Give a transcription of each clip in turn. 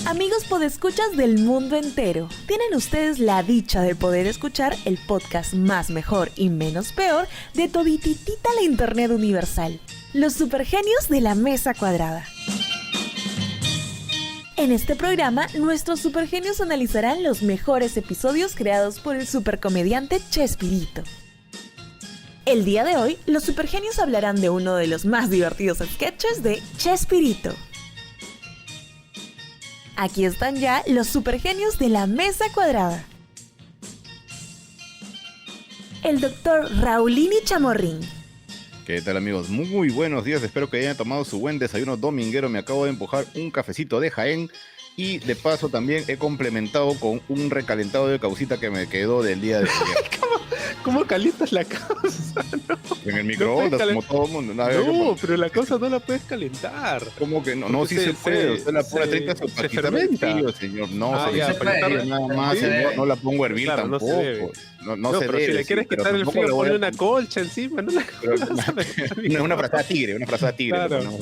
Amigos podescuchas del mundo entero, tienen ustedes la dicha de poder escuchar el podcast más mejor y menos peor de todititita la internet universal, los supergenios de la mesa cuadrada. En este programa, nuestros supergenios analizarán los mejores episodios creados por el supercomediante Chespirito. El día de hoy, los supergenios hablarán de uno de los más divertidos sketches de Chespirito. Aquí están ya los supergenios de la mesa cuadrada. El doctor Raulini Chamorrín. ¿Qué tal, amigos? Muy buenos días, espero que hayan tomado su buen desayuno dominguero. Me acabo de empujar un cafecito de Jaén y de paso también he complementado con un recalentado de caucita que me quedó del día de ayer. ¿Cómo calientas la causa? No, En el microondas, como todo el mundo. No, pero la causa no la puedes calentar. ¿Cómo que no? No, sí se puede. Usted la pone a 30 se fermenta. señor. No, ya, se puede nada más, sí, señor. No la pongo a hervir claro, tampoco. No se pero debe. si le quieres pero quitar el tampoco frío, le voy ponle a- una colcha encima. No Una frazada tigre, Claro.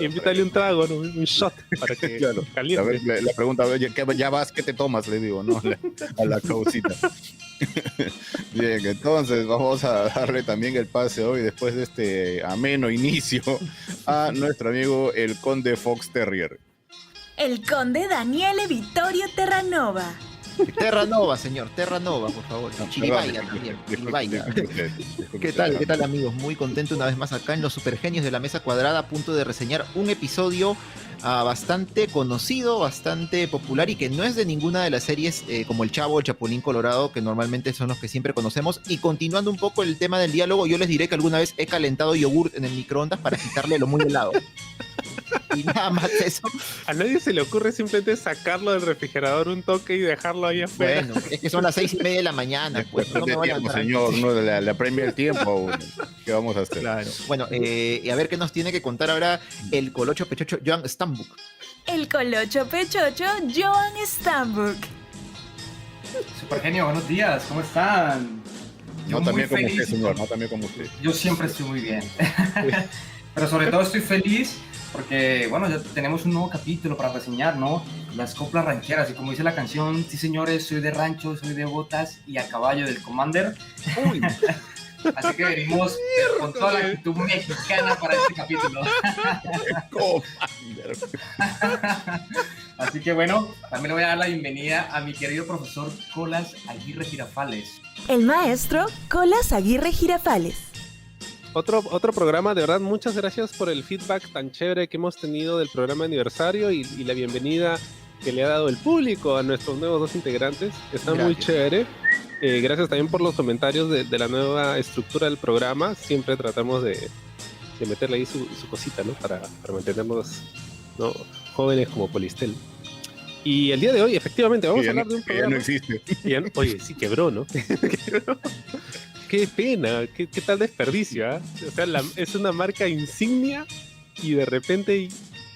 Invítale un trago, ¿no? Un shot para que Claro. A caliente. ver, la pregunta, oye, ya vas, ¿qué te tomas? Le digo, ¿no? A la causita. Bien, entonces vamos a darle también el pase hoy, después de este ameno inicio, a nuestro amigo el Conde Fox Terrier. El conde Daniele Vittorio Terranova. Terranova, señor, Terranova, por favor. Chiribaya también, Chiribaya. ¿Qué tal, amigos? Muy contento una vez más acá en los Supergenios de la Mesa Cuadrada, a punto de reseñar un episodio bastante conocido, bastante popular y que no es de ninguna de las series como El Chavo, El Chapulín Colorado, que normalmente son los que siempre conocemos. Y continuando un poco el tema del diálogo, yo les diré que alguna vez he calentado yogurt en el microondas para quitarle lo muy helado. Y nada más de eso. A nadie se le ocurre simplemente sacarlo del refrigerador un toque y dejarlo ahí afuera. Bueno, es que son las 6:30 de la mañana, pues. No me voy a tiempo, levantar señor, no la premia el tiempo. ¿Qué vamos a hacer? Claro. Bueno, y a ver qué nos tiene que contar ahora el colocho pechocho Joan Stambuk. El colocho pechocho Joan Stambuk. Supergenio, buenos días, ¿cómo están? No Yo también muy como feliz. usted, señor, no también como usted. Yo siempre estoy muy bien. Pero sobre todo estoy feliz porque, bueno, ya tenemos un nuevo capítulo para reseñar, ¿no? Las coplas rancheras. Y como dice la canción, sí señores, soy de rancho, soy de botas y a caballo del Commander. Uy, Así que venimos con toda la actitud mexicana para este capítulo. Así que bueno, también le voy a dar la bienvenida a mi querido profesor Colas Aguirre Girafales. El maestro Colas Aguirre Girafales. Otro programa, de verdad, muchas gracias por el feedback tan chévere que hemos tenido del programa aniversario y la bienvenida que le ha dado el público a nuestros nuevos dos integrantes. Está muy chévere. Gracias también por los comentarios de la nueva estructura del programa. Siempre tratamos de meterle ahí su cosita, ¿no? Para mantenernos, ¿no?, jóvenes como Polistel. Y el día de hoy, efectivamente, vamos a hablar de un programa. Ya no existe. Oye, sí, quebró, ¿no? Quebró. Qué pena, qué tal desperdicio, ¿eh? O sea, es una marca insignia y de repente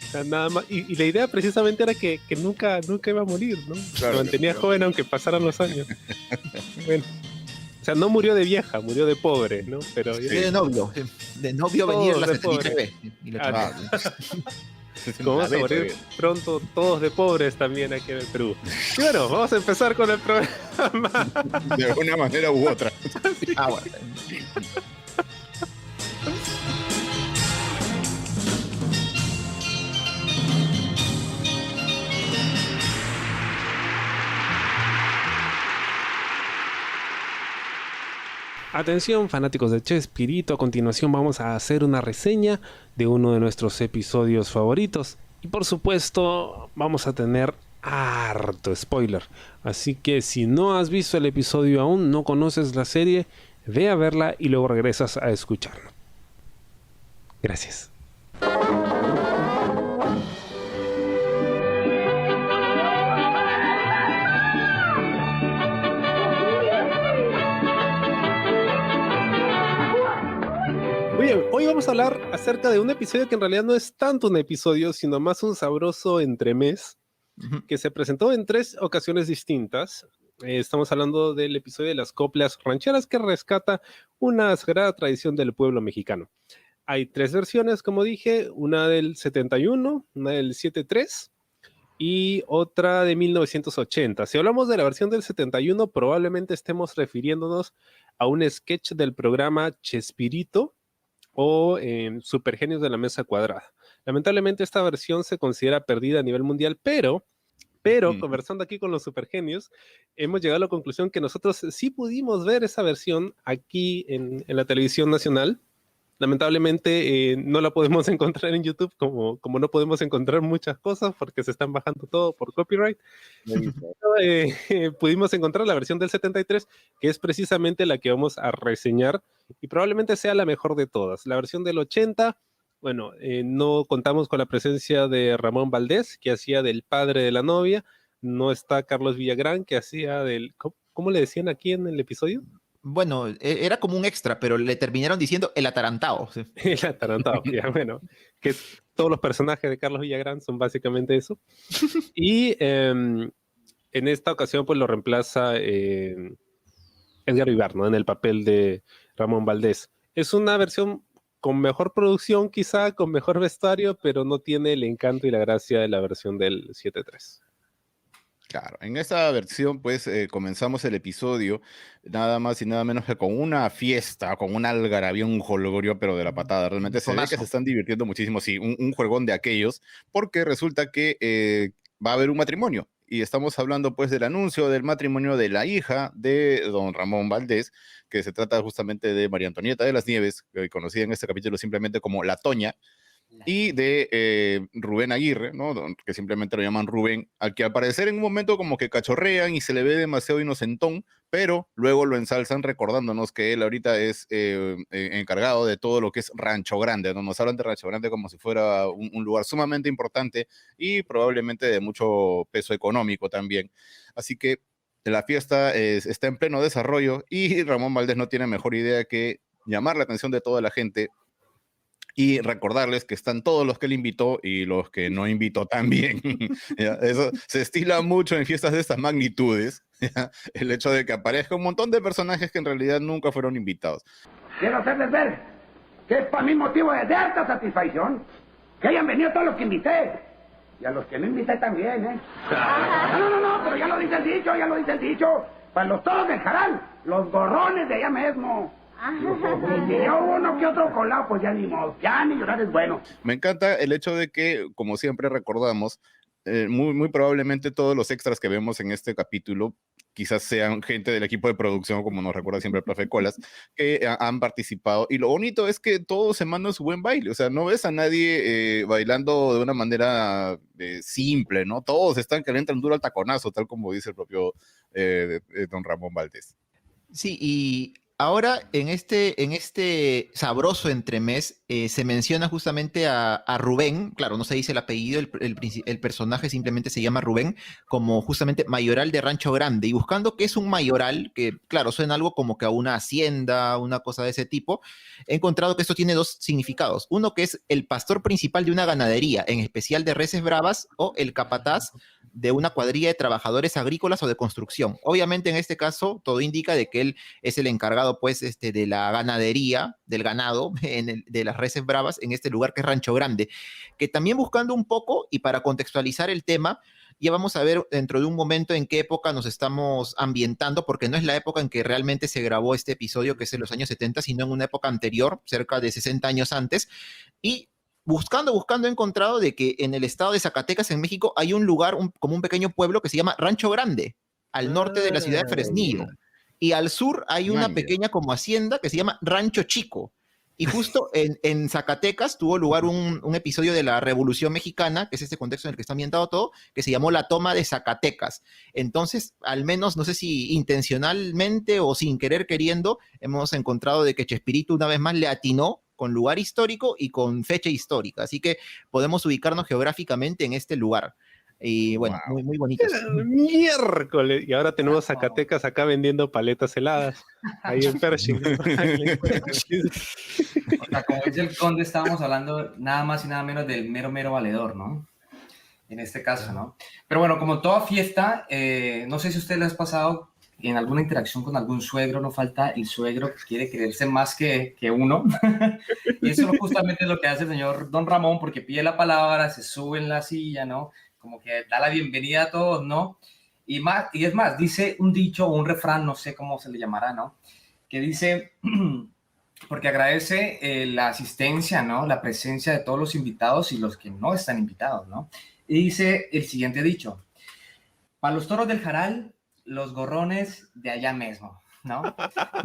o sea, nada más. Y la idea precisamente era que nunca iba a morir, ¿no? Claro, Se mantenía claro. joven aunque pasaran los años. Bueno, o sea, no murió de vieja, murió de pobre, ¿no? Pero Sí. de novio. De novio Todos venir la de pobre. 73B. Y la Ah, chingada. como vamos a morir pronto todos de pobres también aquí en el Perú. Y bueno, vamos a empezar con el programa. De una manera u otra. Bueno. Atención, fanáticos de Chespirito, a continuación vamos a hacer una reseña de uno de nuestros episodios favoritos. Y por supuesto, vamos a tener harto spoiler. Así que si no has visto el episodio aún, no conoces la serie, ve a verla y luego regresas a escucharlo. Gracias. Hoy vamos a hablar acerca de un episodio que en realidad no es tanto un episodio, sino más un sabroso entremés que se presentó en 3 ocasiones distintas. Estamos hablando del episodio de las coplas rancheras que rescata una sagrada tradición del pueblo mexicano. Hay 3 versiones, como dije, una del 71, una del 73 y otra de 1980. Si hablamos de la versión del 71, probablemente estemos refiriéndonos a un sketch del programa Chespirito o Supergenios de la Mesa Cuadrada. Lamentablemente esta versión se considera perdida a nivel mundial, pero conversando aquí con los Supergenios, hemos llegado a la conclusión que nosotros sí pudimos ver esa versión aquí en la televisión nacional. Lamentablemente no la podemos encontrar en YouTube, como no podemos encontrar muchas cosas porque se están bajando todo por copyright. Pudimos encontrar la versión del 73, que es precisamente la que vamos a reseñar y probablemente sea la mejor de todas. La versión del 80, bueno, no contamos con la presencia de Ramón Valdés, que hacía del padre de la novia. No está Carlos Villagrán, que hacía del... ¿Cómo le decían aquí en el episodio? Bueno, era como un extra, pero le terminaron diciendo el atarantado. ¿Sí? El atarantado, ya, bueno, que todos los personajes de Carlos Villagrán son básicamente eso. Y en esta ocasión pues lo reemplaza Edgar Vivar, ¿no? En el papel de Ramón Valdés. Es una versión con mejor producción quizá, con mejor vestuario, pero no tiene el encanto y la gracia de la versión del 7.3. Claro, en esta versión pues comenzamos el episodio nada más y nada menos que con una fiesta, con un algarabía, un jolgorio, pero de la patada. Realmente se ve que se están divirtiendo muchísimo, sí, un juegón de aquellos, porque resulta que va a haber un matrimonio. Y estamos hablando pues del anuncio del matrimonio de la hija de don Ramón Valdés, que se trata justamente de María Antonieta de las Nieves, conocida en este capítulo simplemente como La Toña, y de Rubén Aguirre, ¿no? Que simplemente lo llaman Rubén, al que al parecer en un momento como que cachorrean y se le ve demasiado inocentón, pero luego lo ensalzan recordándonos que él ahorita es encargado de todo lo que es Rancho Grande, ¿no? Nos hablan de Rancho Grande como si fuera un lugar sumamente importante y probablemente de mucho peso económico también. Así que la fiesta está en pleno desarrollo y Ramón Valdés no tiene mejor idea que llamar la atención de toda la gente y recordarles que están todos los que él invitó y los que no invitó también. Eso se estila mucho en fiestas de estas magnitudes, ¿ya? El hecho de que aparezca un montón de personajes que en realidad nunca fueron invitados. Quiero hacerles ver que es para mí motivo de harta satisfacción que hayan venido todos los que invité. Y a los que no invité también, ¿eh? No, pero ya lo dice el dicho. Para los toros del Jaral, los gorrones de allá mismo. Y si ya hubo uno que otro colado, pues ya ni modo, ya ni llorar es bueno. Me encanta el hecho de que, como siempre recordamos, muy probablemente todos los extras que vemos en este capítulo quizás sean gente del equipo de producción, como nos recuerda siempre el profe Colas, que han participado. Y lo bonito es que todos se mandan su buen baile. O sea, no ves a nadie bailando de una manera simple, ¿no? Todos están que le entran duro al taconazo, tal como dice el propio don Ramón Valdés. Sí, y ahora en este sabroso entremés se menciona justamente a Rubén, claro, no se dice el apellido, el personaje simplemente se llama Rubén, como justamente mayoral de Rancho Grande, y buscando qué es un mayoral, que claro, suena algo como que a una hacienda, una cosa de ese tipo, he encontrado que esto tiene dos significados. Uno que es el pastor principal de una ganadería, en especial de reses bravas, o el capataz de una cuadrilla de trabajadores agrícolas o de construcción. Obviamente en este caso todo indica de que él es el encargado pues de la ganadería, del ganado, de las reses bravas en este lugar que es Rancho Grande, que también buscando un poco y para contextualizar el tema, ya vamos a ver dentro de un momento en qué época nos estamos ambientando, porque no es la época en que realmente se grabó este episodio, que es en los años 70, sino en una época anterior, cerca de 60 años antes, y buscando, he encontrado de que en el estado de Zacatecas, en México, hay un lugar, como un pequeño pueblo que se llama Rancho Grande, al norte de la ciudad de Fresnillo. Y al sur hay una pequeña como hacienda que se llama Rancho Chico. Y justo en Zacatecas tuvo lugar un episodio de la Revolución Mexicana, que es este contexto en el que está ambientado todo, que se llamó La Toma de Zacatecas. Entonces, al menos, no sé si intencionalmente o sin querer queriendo, hemos encontrado de que Chespirito una vez más le atinó con lugar histórico y con fecha histórica. Así que podemos ubicarnos geográficamente en este lugar. Y bueno, wow, muy bonito. Miércoles. Y ahora tenemos Zacatecas acá vendiendo paletas heladas. Ahí en Pershing. O sea, como dice el conde, estábamos hablando nada más y nada menos del mero valedor, ¿no? En este caso, ¿no? Pero bueno, como toda fiesta, no sé si a usted le has pasado en alguna interacción con algún suegro, no falta el suegro que quiere creerse más que uno. Y eso justamente es lo que hace el señor Don Ramón, porque pide la palabra, se sube en la silla, ¿no? como que da la bienvenida a todos, ¿no? Y es más, dice un dicho o un refrán, no sé cómo se le llamará, ¿no? Que dice, porque agradece la asistencia, ¿no? La presencia de todos los invitados y los que no están invitados, ¿no? Y dice el siguiente dicho: para los toros del Jaral, los gorrones de allá mismo, ¿no?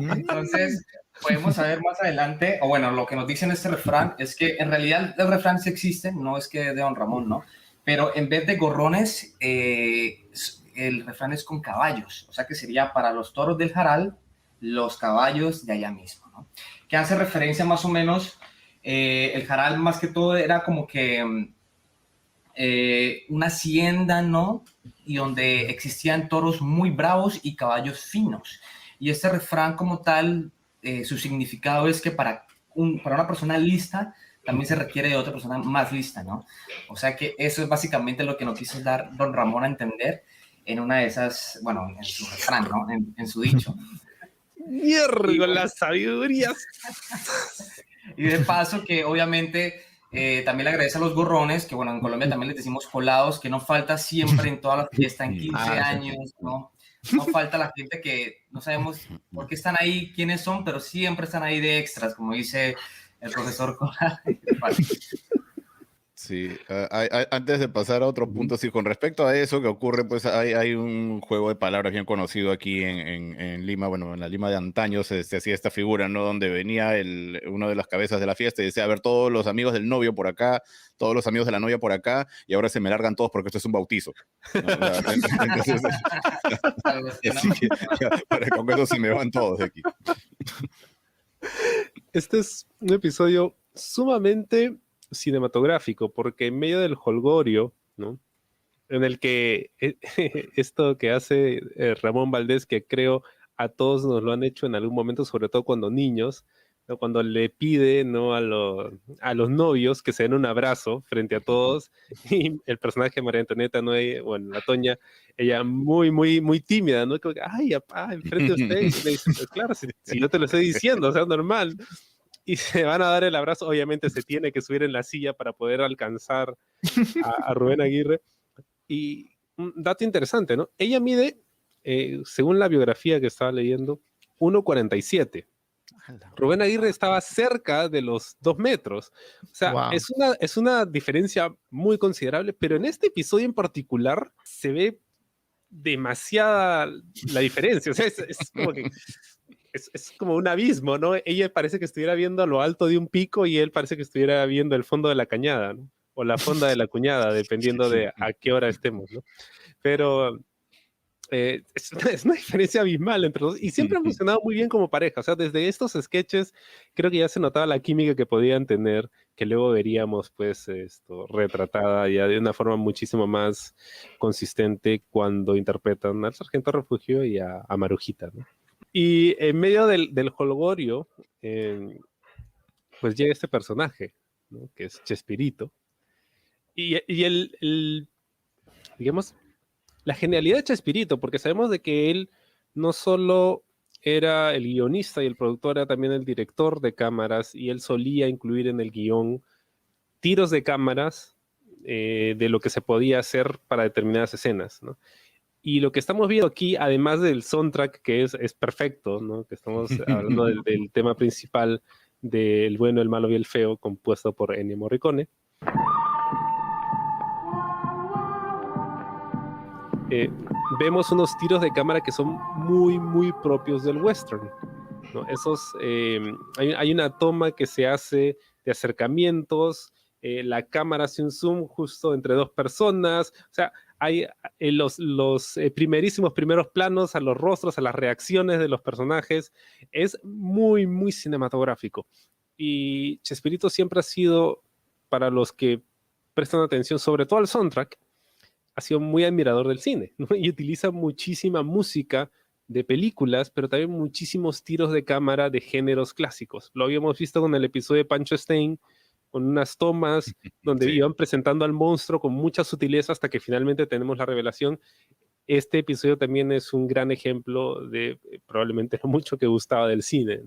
Entonces, podemos saber más adelante, o bueno, lo que nos dice en este refrán es que en realidad el refrán sí existe, no es que de don Ramón, ¿no? Pero en vez de gorrones, el refrán es con caballos, o sea que sería para los toros del Jaral, los caballos de allá mismo, ¿no? Que hace referencia más o menos, el Jaral más que todo era como que una hacienda, ¿no? Y donde existían toros muy bravos y caballos finos. Y este refrán como tal, su significado es que para una persona lista, también se requiere de otra persona más lista, ¿no? O sea que eso es básicamente lo que nos quiso dar don Ramón a entender en una de esas, bueno, en su refrán, ¿no? En su dicho. ¡Mierda, las sabidurías! Y de paso que obviamente también le agradece a los gorrones, que bueno, en Colombia también les decimos colados, que no falta siempre en todas las fiestas, en 15 años, ¿no? No falta la gente que no sabemos por qué están ahí, quiénes son, pero siempre están ahí de extras, como dice el profesor Cola. Sí, antes de pasar a otro punto, sí, con respecto a eso que ocurre, pues hay un juego de palabras bien conocido aquí en Lima, bueno, en la Lima de antaño se hacía esta figura, ¿no? Donde venía uno de las cabezas de la fiesta y decía, a ver, todos los amigos del novio por acá, todos los amigos de la novia por acá, y ahora se me largan todos porque esto es un bautizo, ¿no? Entonces, sí, con eso sí me van todos de aquí. Este es un episodio sumamente cinematográfico, porque en medio del jolgorio, ¿no? En el que esto que hace Ramón Valdés, que creo a todos nos lo han hecho en algún momento, sobre todo cuando niños, ¿no? Cuando le pide, ¿no? a los novios que se den un abrazo frente a todos, y el personaje de María Antonieta, ¿no? Bueno, la Toña, ella muy, muy, muy tímida, ¿no? Como que, ay, papá, enfrente de usted, y le dice, pues claro, si yo te lo estoy diciendo, o sea, normal. Y se van a dar el abrazo, obviamente se tiene que subir en la silla para poder alcanzar a Rubén Aguirre. Y un dato interesante, ¿no? Ella mide, según la biografía que estaba leyendo, 1,47. Rubén Aguirre estaba cerca de los 2 metros. O sea, wow. es una diferencia muy considerable, pero en este episodio en particular se ve demasiada la diferencia. O sea, es como que... Es como un abismo, ¿no? Ella parece que estuviera viendo a lo alto de un pico y él parece que estuviera viendo el fondo de la cañada, ¿no? O la fonda de la cuñada, dependiendo de a qué hora estemos, ¿no? Pero es una diferencia abismal entre los dos y siempre han funcionado muy bien como pareja. O sea, desde estos sketches creo que ya se notaba la química que podían tener, que luego veríamos pues retratada ya de una forma muchísimo más consistente cuando interpretan al Sargento Refugio y a Marujita, ¿no? Y en medio del jolgorio, pues llega este personaje, ¿no? Que es Chespirito. Y digamos, la genialidad de Chespirito, porque sabemos de que él no solo era el guionista y el productor, era también el director de cámaras, y él solía incluir en el guión tiros de cámaras de lo que se podía hacer para determinadas escenas, ¿no? Y lo que estamos viendo aquí, además del soundtrack, que es perfecto, ¿no? Que estamos hablando del tema principal del bueno, el malo y el feo, compuesto por Ennio Morricone. Vemos unos tiros de cámara que son muy, muy propios del western, ¿no? Hay una toma que se hace de acercamientos, la cámara hace un zoom justo entre 2 personas, o sea, hay los primeros planos a los rostros, a las reacciones de los personajes. Es muy, muy cinematográfico. Y Chespirito siempre ha sido, para los que prestan atención, sobre todo al soundtrack, ha sido muy admirador del cine, ¿no? Y utiliza muchísima música de películas, pero también muchísimos tiros de cámara de géneros clásicos. Lo habíamos visto con el episodio de Pancho Stein, con unas tomas donde sí, iban presentando al monstruo con mucha sutileza hasta que finalmente tenemos la revelación. Este episodio también es un gran ejemplo de probablemente lo mucho que gustaba del cine.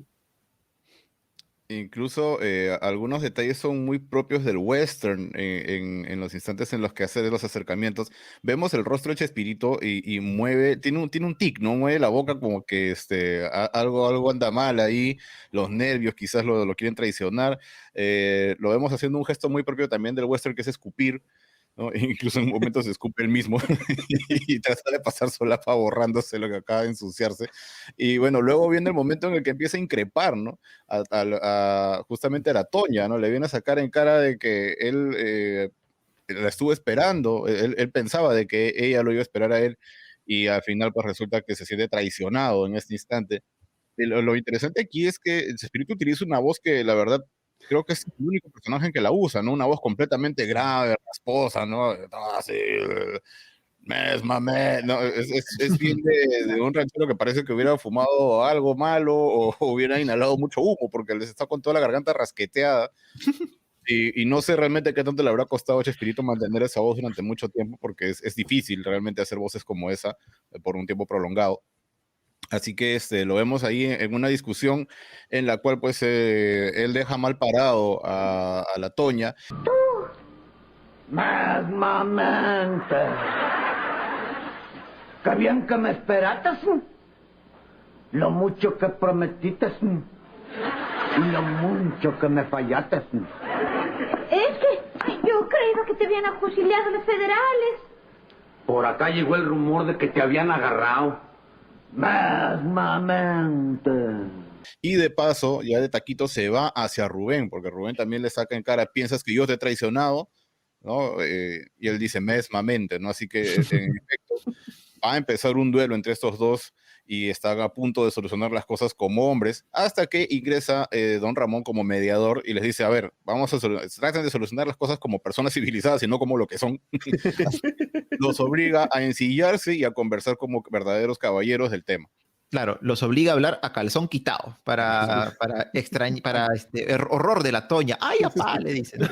Incluso algunos detalles son muy propios del western en los instantes en los que hace los acercamientos. Vemos el rostro de Chespirito y mueve, tiene un tic, ¿no? Mueve la boca como que algo anda mal ahí, los nervios quizás lo quieren traicionar. Lo vemos haciendo un gesto muy propio también del western, que es escupir, ¿no? Incluso en momentos se escupe el mismo y trata de pasar solapa borrándose lo que acaba de ensuciarse. Y bueno, luego viene el momento en el que empieza a increpar, ¿no? Justamente a la Toña, ¿no? Le viene a sacar en cara de que él la estuvo esperando, él pensaba de que ella lo iba a esperar a él y al final pues resulta que se siente traicionado en este instante. Y lo interesante aquí es que el espíritu utiliza una voz que la verdad creo que es el único personaje que la usa, ¿no? Una voz completamente grave, rasposa, ¿no? Así, no, es bien de un ranchero que parece que hubiera fumado algo malo o hubiera inhalado mucho humo porque les está con toda la garganta rasqueteada. Y no sé realmente qué tanto le habrá costado a Chespirito mantener esa voz durante mucho tiempo, porque es difícil realmente hacer voces como esa por un tiempo prolongado. Así que lo vemos ahí en una discusión en la cual pues él deja mal parado a la Toña. Mesmamente. Qué bien que me esperaste. Lo mucho que prometiste y lo mucho que me fallaste. Es que yo he creído que te habían afusilado los federales. Por acá llegó el rumor de que te habían agarrado. Mesmamente. Y de paso, ya de taquito se va hacia Rubén, porque Rubén también le saca en cara, piensas que yo te he traicionado, ¿no? Y él dice mesmamente, ¿no? Así que, en efecto, va a empezar un duelo entre estos dos y están a punto de solucionar las cosas como hombres, hasta que ingresa don Ramón como mediador y les dice, a ver, traten de solucionar las cosas como personas civilizadas y no como lo que son. Los obliga a ensillarse y a conversar como verdaderos caballeros del tema. Claro, los obliga a hablar a calzón quitado para horror de la Toña. ¡Ay, apá! Le dice, ¿no?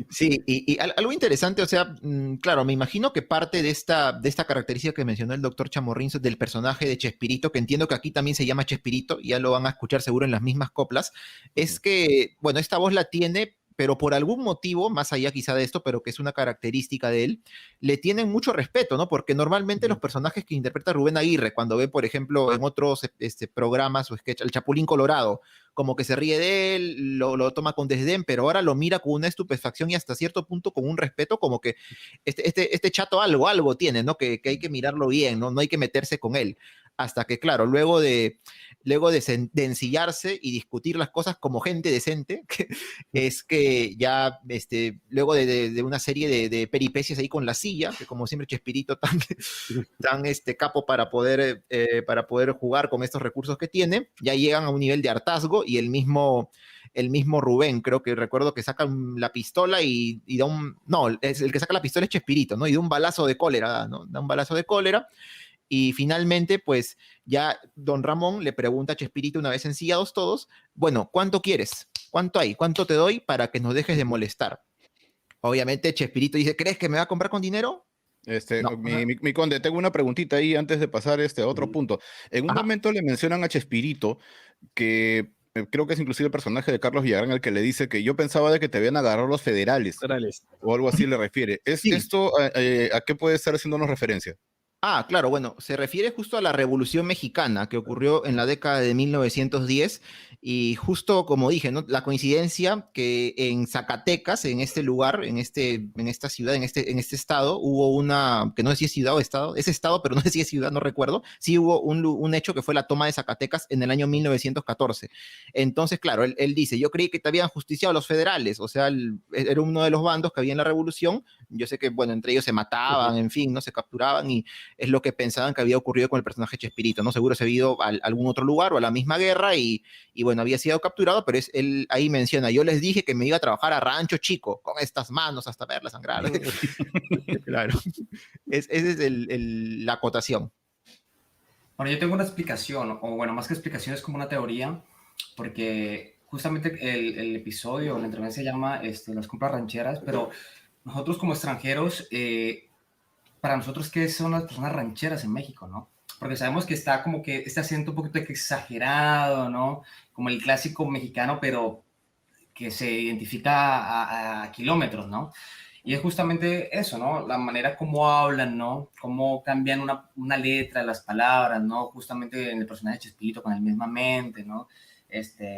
Sí, y algo interesante, o sea, claro, me imagino que parte de esta característica que mencionó el doctor Chamorrín del personaje de Chespirito, que entiendo que aquí también se llama Chespirito, y ya lo van a escuchar seguro en las mismas coplas, es que, bueno, esta voz la tiene, pero por algún motivo, más allá quizá de esto, pero que es una característica de él, le tienen mucho respeto, ¿no? Porque normalmente los personajes que interpreta Rubén Aguirre, cuando ve, por ejemplo, en otros programas o sketch, el Chapulín Colorado, como que se ríe de él, lo toma con desdén, pero ahora lo mira con una estupefacción y hasta cierto punto con un respeto, como que este chato algo tiene, ¿no? Que hay que mirarlo bien, ¿no? No hay que meterse con él. Hasta que, claro, luego de ensillarse y discutir las cosas como gente decente, es que ya, luego de una serie de peripecias ahí con la silla, que como siempre Chespirito tan capo para poder jugar con estos recursos que tiene, ya llegan a un nivel de hartazgo y el mismo Rubén, creo que recuerdo que saca la pistola y da el que saca la pistola es Chespirito, ¿no? Y da un balazo de cólera, ¿no? Da un balazo de cólera. Y finalmente, pues ya don Ramón le pregunta a Chespirito, una vez ensillados todos, bueno, ¿cuánto quieres? ¿Cuánto hay? ¿Cuánto te doy para que nos dejes de molestar? Obviamente Chespirito dice, ¿crees que me va a comprar con dinero? No. Mi conde, tengo una preguntita ahí antes de pasar a otro punto. En un momento le mencionan a Chespirito que creo que es inclusive el personaje de Carlos Villagrán el que le dice que yo pensaba de que te habían agarrado los federales. O algo así le refiere. Sí. ¿Esto a qué puede estar haciéndonos referencia? Ah, claro, bueno, se refiere justo a la Revolución Mexicana que ocurrió en la década de 1910 y justo como dije, ¿no? La coincidencia que en Zacatecas, en este lugar, en esta ciudad, en este estado, hubo una, que no sé si es ciudad o estado, es estado, pero no sé si es ciudad, no recuerdo, sí hubo un hecho que fue la toma de Zacatecas en el año 1914. Entonces, claro, él dice, yo creí que te habían justiciado los federales, o sea, era uno de los bandos que había en la revolución, yo sé que, bueno, entre ellos se mataban, en fin, no se capturaban y es lo que pensaban que había ocurrido con el personaje Chespirito, ¿no? Seguro se había ido a algún otro lugar o a la misma guerra y bueno, había sido capturado, pero él ahí menciona, yo les dije que me iba a trabajar a Rancho Chico, con estas manos hasta verla sangrar. Claro. Esa es la acotación. Bueno, yo tengo una explicación, o bueno, más que explicación es como una teoría, porque justamente el episodio, la entrevista se llama Las compras rancheras, pero nosotros como extranjeros, para nosotros, ¿qué son las personas rancheras en México, no? porque sabemos que está como que este acento un poquito exagerado, ¿no? Como el clásico mexicano, pero que se identifica a kilómetros, ¿no? Y es justamente eso, ¿no? La manera como hablan, ¿no? Cómo cambian una letra de las palabras, ¿no? Justamente en el personaje de Chespirito con el mismamente, ¿no?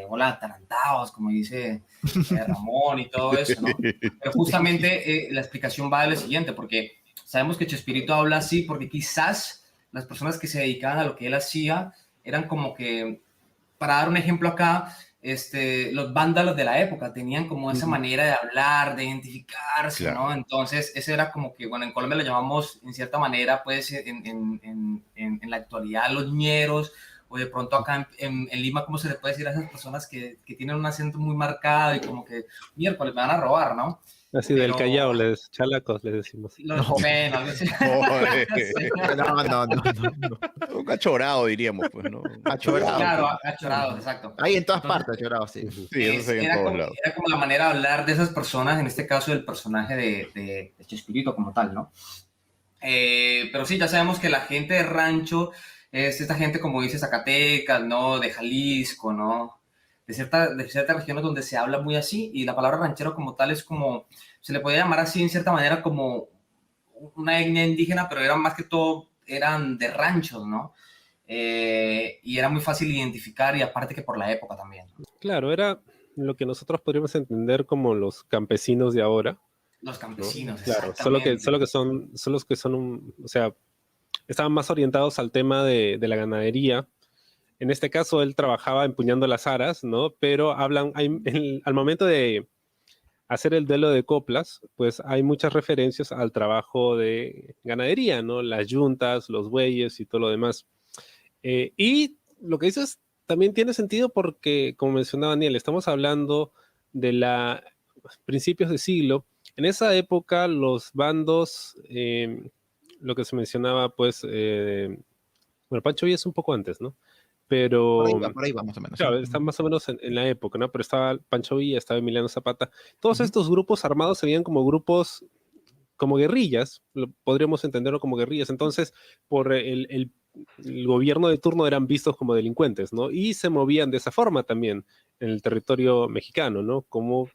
Hola, atarantados, como dice Ramón y todo eso, ¿no? Pero justamente la explicación va de lo siguiente, porque sabemos que Chespirito habla así porque quizás las personas que se dedicaban a lo que él hacía eran como que, para dar un ejemplo acá, los vándalos de la época tenían como esa manera de hablar, de identificarse, claro, ¿no? Entonces, ese era como que, bueno, en Colombia lo llamamos, en cierta manera, pues, en la actualidad, los ñeros, o de pronto acá en Lima, ¿cómo se le puede decir a esas personas que tienen un acento muy marcado y como que, miércoles, me van a robar, ¿no? Así pero... del Callao, chalacos les decimos. Los no. No. Un achorado, diríamos, pues, ¿no? Achorado. Claro, achorado, exacto. Ahí en todas partes, achorado, sí. Sí, eso en todos lados. Era como la manera de hablar de esas personas, en este caso del personaje de Chespirito como tal, ¿no? Pero sí, ya sabemos que la gente de rancho es esta gente, como dice, Zacatecas, ¿no? De Jalisco, ¿no? De ciertas regiones donde se habla muy así, y la palabra ranchero como tal es como, se le podía llamar así en cierta manera como una etnia indígena, pero eran más que todo, eran de ranchos, ¿no? Y era muy fácil identificar, y aparte que por la época también. Claro, era lo que nosotros podríamos entender como los campesinos de ahora. Los campesinos, ¿no? Claro, solo que son los que son, o sea, estaban más orientados al tema de la ganadería. En este caso, él trabajaba empuñando las aras, ¿no? Pero al momento de hacer el duelo de coplas, pues hay muchas referencias al trabajo de ganadería, ¿no? Las yuntas, los bueyes y todo lo demás. Y lo que dices también tiene sentido porque, como mencionaba Daniel, estamos hablando de principios de siglo. En esa época, los bandos, lo que se mencionaba, pues, bueno, Pancho Villa es un poco antes, ¿no? Pero por ahí va más o menos. Claro, está más o menos en la época, ¿no? Pero estaba Pancho Villa, estaba Emiliano Zapata. Todos estos grupos armados se veían como grupos, como guerrillas, podríamos entenderlo como guerrillas. Entonces, por el gobierno de turno eran vistos como delincuentes, ¿no? Y se movían de esa forma también en el territorio mexicano, ¿no? Como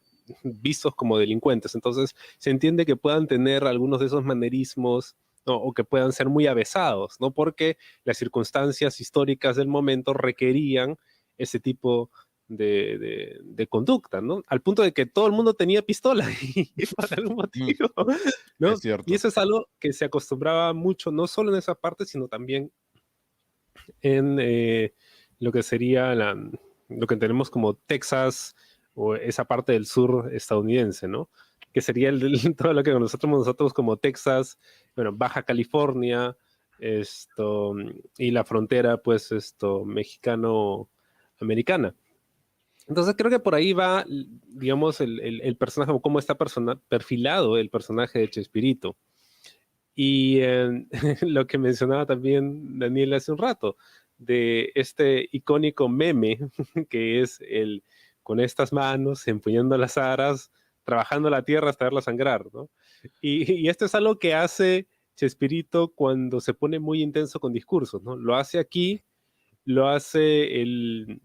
vistos como delincuentes. Entonces, se entiende que puedan tener algunos de esos manerismos, ¿no? O que puedan ser muy avesados, ¿no? Porque las circunstancias históricas del momento requerían ese tipo de conducta, ¿no? Al punto de que todo el mundo tenía pistola y por algún motivo, ¿no? Es cierto. Y eso es algo que se acostumbraba mucho, no solo en esa parte, sino también en lo que sería lo que tenemos como Texas o esa parte del sur estadounidense, ¿no? Que sería todo lo que nosotros como Texas, bueno, Baja California, y la frontera, pues, mexicano-americana. Entonces creo que por ahí va, digamos, el personaje, o cómo está perfilado el personaje de Chespirito. Y lo que mencionaba también Daniel hace un rato, de este icónico meme, que es con estas manos, empuñando las aras, trabajando la tierra hasta verla sangrar, ¿no? Y esto es algo que hace Chespirito cuando se pone muy intenso con discursos, ¿no? Lo hace aquí, lo hace el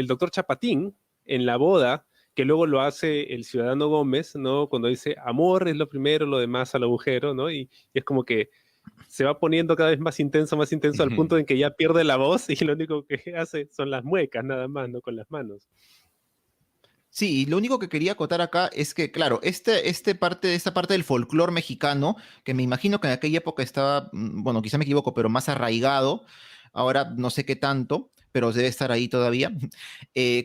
doctor Chapatín en La Boda, que luego lo hace el Ciudadano Gómez, ¿no? Cuando dice, amor es lo primero, lo demás al agujero, ¿no? Y es como que se va poniendo cada vez más intenso, al punto en que ya pierde la voz y lo único que hace son las muecas, nada más, ¿no? Con las manos. Sí, y lo único que quería acotar acá es que, claro, esta parte del folclore mexicano, que me imagino que en aquella época estaba, bueno, quizá me equivoco, pero más arraigado, ahora no sé qué tanto, pero debe estar ahí todavía.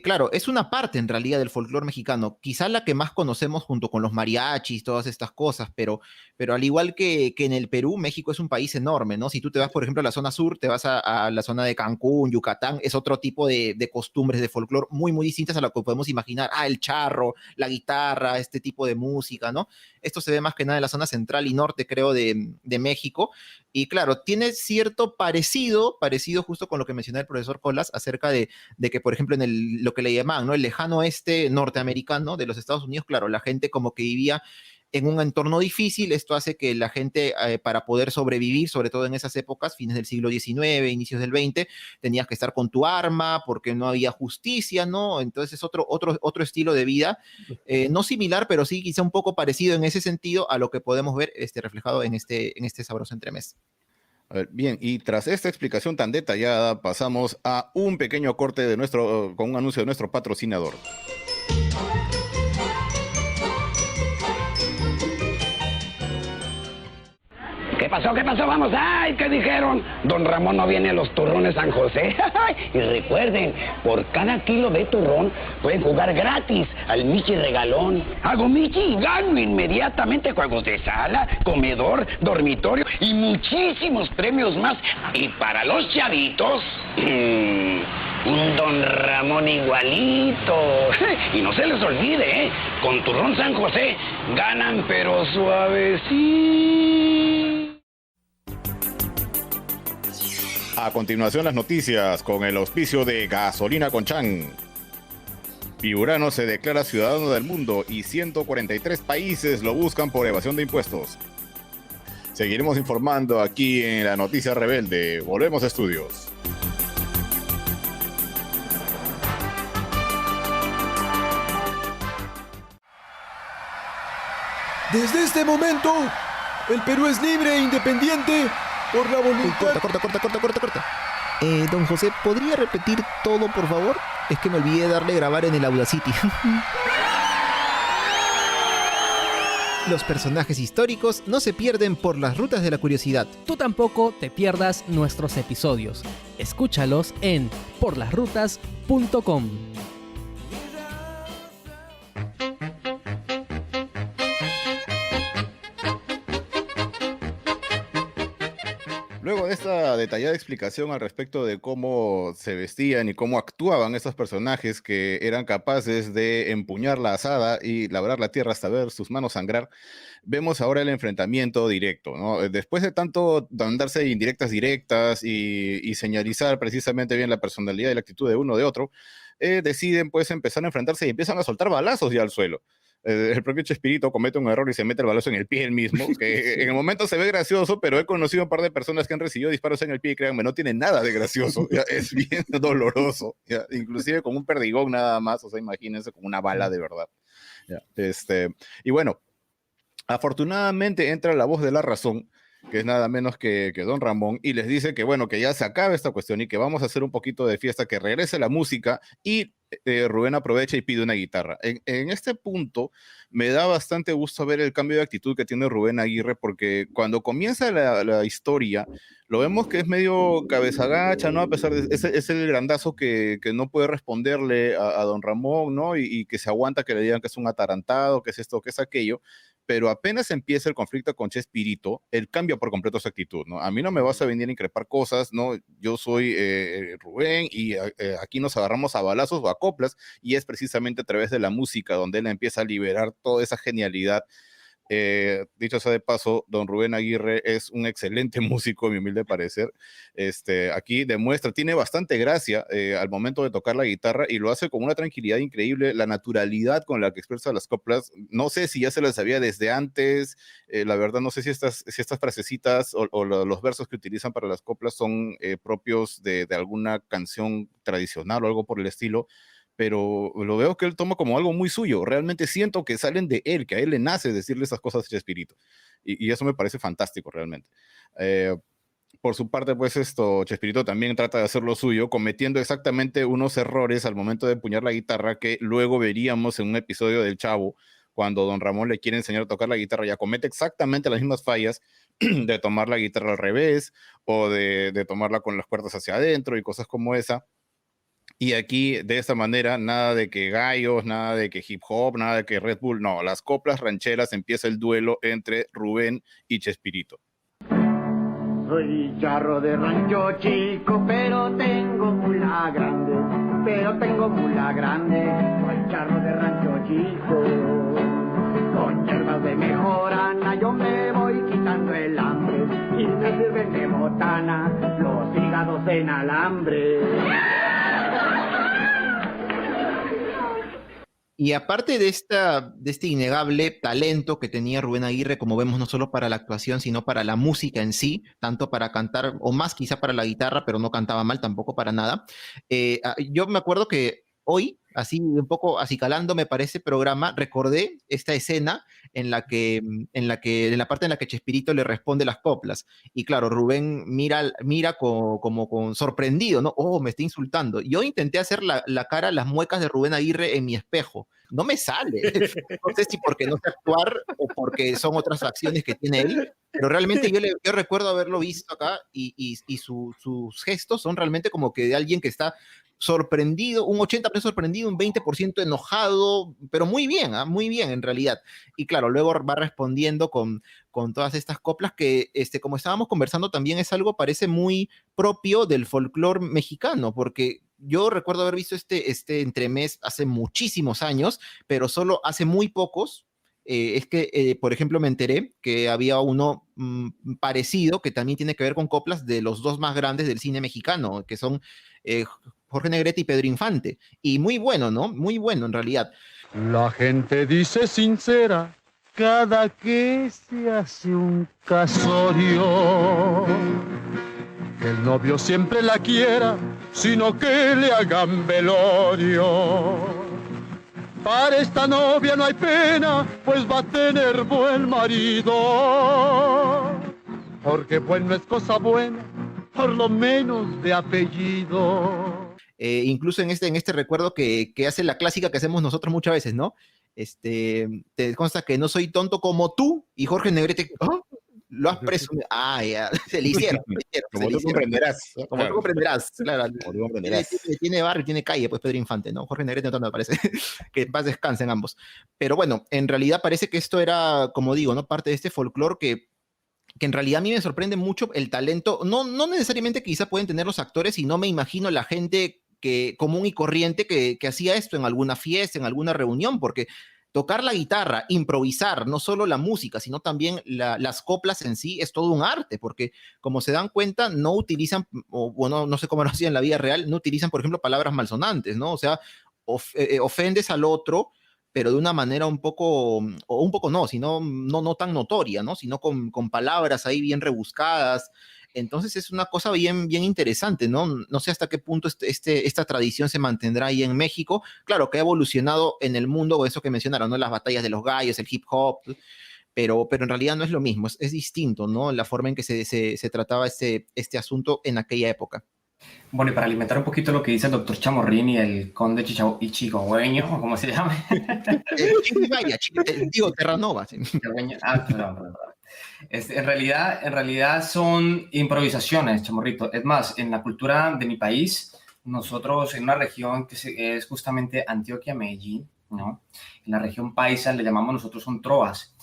Claro, es una parte en realidad del folclore mexicano, quizá la que más conocemos junto con los mariachis, todas estas cosas, pero al igual que en el Perú, México es un país enorme, ¿no? Si tú te vas, por ejemplo, a la zona sur, te vas a la zona de Cancún, Yucatán, es otro tipo de costumbres de folclore muy, muy distintas a lo que podemos imaginar. El charro, la guitarra, este tipo de música, ¿no? Esto se ve más que nada en la zona central y norte, creo, de México. Y claro, tiene cierto parecido justo con lo que mencionaba el profesor Colas acerca de que, por ejemplo, en lo que le llamaban, ¿no? El lejano oeste norteamericano de los Estados Unidos, claro, la gente como que vivía en un entorno difícil. Esto hace que la gente, para poder sobrevivir, sobre todo en esas épocas, fines del siglo XIX, inicios del XX, tenías que estar con tu arma porque no había justicia, ¿no? Entonces es otro estilo de vida, no similar, pero sí quizá un poco parecido en ese sentido a lo que podemos ver reflejado en este sabroso entremés. A ver, bien, y tras esta explicación tan detallada, pasamos a un pequeño corte con un anuncio de nuestro patrocinador. ¿Qué pasó? ¿Qué pasó? Vamos. ¡Ay! ¿Qué dijeron? Don Ramón no viene a los turrones San José. Y recuerden, por cada kilo de turrón pueden jugar gratis al Michi Regalón. Hago Michi y gano inmediatamente juegos de sala, comedor, dormitorio y muchísimos premios más. Y para los chavitos, un Don Ramón igualito. Y no se les olvide, con turrón San José ganan pero suavecito. A continuación las noticias con el auspicio de Gasolina Conchan. Piurano se declara ciudadano del mundo y 143 países lo buscan por evasión de impuestos. Seguiremos informando aquí en la Noticia Rebelde. Volvemos a estudios. Desde este momento, el Perú es libre e independiente por la voluntad... Corta. Don José, ¿podría repetir todo, por favor? Es que me olvidé darle grabar en el Audacity. Los personajes históricos no se pierden por las rutas de la curiosidad. Tú tampoco te pierdas nuestros episodios. Escúchalos en porlasrutas.com. Luego de esta detallada explicación al respecto de cómo se vestían y cómo actuaban estos personajes que eran capaces de empuñar la azada y labrar la tierra hasta ver sus manos sangrar, vemos ahora el enfrentamiento directo, ¿no? Después de tanto darse indirectas directas y señalizar precisamente bien la personalidad y la actitud de uno de otro, deciden pues empezar a enfrentarse y empiezan a soltar balazos ya al suelo. El propio Chespirito comete un error y se mete el balazo en el pie él mismo, que en el momento se ve gracioso, pero he conocido un par de personas que han recibido disparos en el pie y créanme, no tiene nada de gracioso, ¿ya? Es bien doloroso, ¿ya? Inclusive con un perdigón nada más, o sea, imagínense, con una bala de verdad, ¿ya? Y bueno, afortunadamente entra la voz de la razón, que es nada menos que Don Ramón, y les dice que bueno, que ya se acabe esta cuestión y que vamos a hacer un poquito de fiesta, que regrese la música, y Rubén aprovecha y pide una guitarra. En este punto me da bastante gusto ver el cambio de actitud que tiene Rubén Aguirre, porque cuando comienza la historia, lo vemos que es medio cabeza gacha, ¿no? A pesar de es el grandazo que no puede responderle a Don Ramón, ¿no? Y que se aguanta que le digan que es un atarantado, que es esto, que es aquello. Pero apenas empieza el conflicto con Chespirito, él cambia por completo su actitud, ¿no? A mí no me vas a venir a increpar cosas, ¿no? Yo soy Rubén y aquí nos agarramos a balazos o a coplas, y es precisamente a través de la música donde él empieza a liberar toda esa genialidad. Dicho sea de paso, Don Rubén Aguirre es un excelente músico, a mi humilde parecer. Aquí demuestra, tiene bastante gracia al momento de tocar la guitarra y lo hace con una tranquilidad increíble, la naturalidad con la que expresa las coplas. No sé si ya se las sabía desde antes, la verdad no sé si estas frasecitas o los versos que utilizan para las coplas son propios de alguna canción tradicional o algo por el estilo, pero lo veo que él toma como algo muy suyo. Realmente siento que salen de él, que a él le nace decirle esas cosas a Chespirito, y eso me parece fantástico realmente. Por su parte, pues Chespirito también trata de hacer lo suyo, cometiendo exactamente unos errores al momento de empuñar la guitarra que luego veríamos en un episodio del Chavo, cuando Don Ramón le quiere enseñar a tocar la guitarra, ya comete exactamente las mismas fallas de tomar la guitarra al revés, o de tomarla con las cuerdas hacia adentro y cosas como esa. Y aquí, de esta manera, nada de que gallos, nada de que hip hop, nada de que Red Bull, no, las coplas rancheras, empieza el duelo entre Rubén y Chespirito. Soy charro de rancho chico, pero tengo mula grande, soy charro de rancho chico. Con hierbas de mejorana yo me voy quitando el hambre, y me sirven de botana los hígados en alambre. Y aparte de este innegable talento que tenía Rubén Aguirre, como vemos, no solo para la actuación, sino para la música en sí, tanto para cantar, o más quizá para la guitarra, pero no cantaba mal tampoco para nada. Yo me acuerdo que hoy, así un poco acicalándome para ese programa, recordé esta escena en la parte en la que Chespirito le responde las coplas. Y claro, Rubén mira como con sorprendido, ¿no? Oh, me está insultando. Yo intenté hacer la cara, las muecas de Rubén Aguirre en mi espejo. No me sale. No sé si porque no sé actuar o porque son otras acciones que tiene él, pero realmente yo recuerdo haberlo visto acá y sus gestos son realmente como que de alguien que está sorprendido, un 80% sorprendido, un 20% enojado, pero muy bien, muy bien en realidad. Y claro, luego va respondiendo con todas estas coplas que, como estábamos conversando, también es algo, parece muy propio del folclore mexicano, porque yo recuerdo haber visto este entremés hace muchísimos años, pero solo hace muy pocos. Es que, por ejemplo, me enteré que había uno parecido que también tiene que ver con coplas de los dos más grandes del cine mexicano, que son Jorge Negrete y Pedro Infante. Y muy bueno, ¿no? Muy bueno en realidad. La gente dice sincera cada que se hace un casorio, que el novio siempre la quiera, sino que le hagan velorio. Para esta novia no hay pena, pues va a tener buen marido, porque bueno es cosa buena, por lo menos de apellido. Incluso en este recuerdo que hace la clásica que hacemos nosotros muchas veces, ¿no? Te consta que no soy tonto como tú, y Jorge Negrete, ¿oh? Lo has presumido. Ah, ya, se le hicieron. Como tú comprenderás. Como tú comprenderás, claro. Como tú comprenderás. Tiene barrio, tiene calle, pues Pedro Infante, ¿no? Jorge Negrete no tanto me parece. Que en paz descansen ambos. Pero bueno, en realidad parece que esto era, como digo, ¿no? Parte de este folclore que en realidad a mí me sorprende mucho el talento, no necesariamente quizá pueden tener los actores, y no me imagino la gente común y corriente que hacía esto en alguna fiesta, en alguna reunión, porque tocar la guitarra, improvisar, no solo la música, sino también las coplas en sí, es todo un arte, porque como se dan cuenta, no utilizan, o bueno, no sé cómo lo hacían en la vida real, no utilizan, por ejemplo, palabras malsonantes, ¿no? O sea, ofendes al otro, pero de una manera un poco no, sino no tan notoria, ¿no? Sino con palabras ahí bien rebuscadas. Entonces es una cosa bien interesante, ¿no? No sé hasta qué punto esta tradición se mantendrá ahí en México. Claro que ha evolucionado en el mundo, eso que mencionaron, ¿no? Las batallas de los gallos, el hip hop, pero en realidad no es lo mismo, es distinto, ¿no? La forma en que se trataba este asunto en aquella época. Bueno, y para alimentar un poquito lo que dice el doctor Chamorrín y el conde Chichigüeño, o como se llame. Digo, Terranova. Sí. Perdón. En realidad son improvisaciones, Chamorrito. Es más, en la cultura de mi país, nosotros en una región que es justamente Antioquia, Medellín, ¿no? En la región paisa le llamamos nosotros son trovas.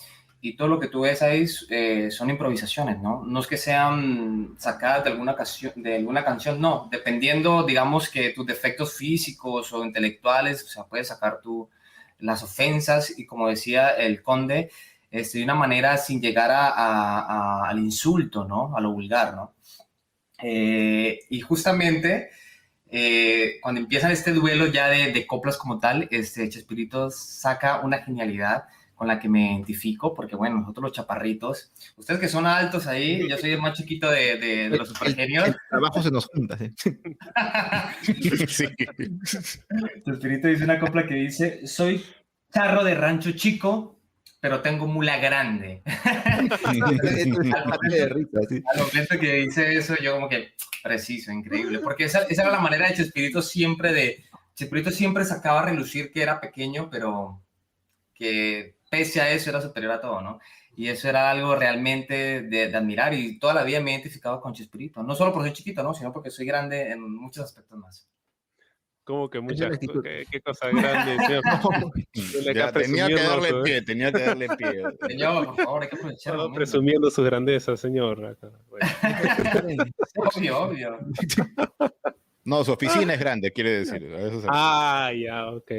Y todo lo que tú ves ahí son improvisaciones, ¿no? No es que sean sacadas de alguna canción, no. Dependiendo, digamos, que tus defectos físicos o intelectuales, o sea, puedes sacar las ofensas y, como decía el conde, de una manera sin llegar al insulto, ¿no? A lo vulgar, ¿no? Y justamente cuando empiezan este duelo ya de coplas como tal, Chespirito saca una genialidad con la que me identifico, porque bueno, nosotros los chaparritos, ustedes que son altos ahí, yo soy el más chiquito de los supergenios. El trabajo se nos junta, ¿sí? Sí. Chespirito dice una copla que dice: soy charro de rancho chico, pero tengo mula grande. Al momento que dice eso, yo como que, preciso, increíble, porque esa era la manera de Chespirito siempre sacaba a relucir que era pequeño, pero que pese a eso era superior a todo, ¿no? Y eso era algo realmente de admirar, y toda la vida me he identificado con Chespirito, no solo por ser chiquito, ¿no? Sino porque soy grande en muchos aspectos más. Como que muchas qué cosa grande. Ya, tenía que darle pie. Señor, por favor, hay que aprovecharlo. Presumiendo su grandeza, señor. Obvio. No, su oficina es grande, quiere decir. Ya, ok.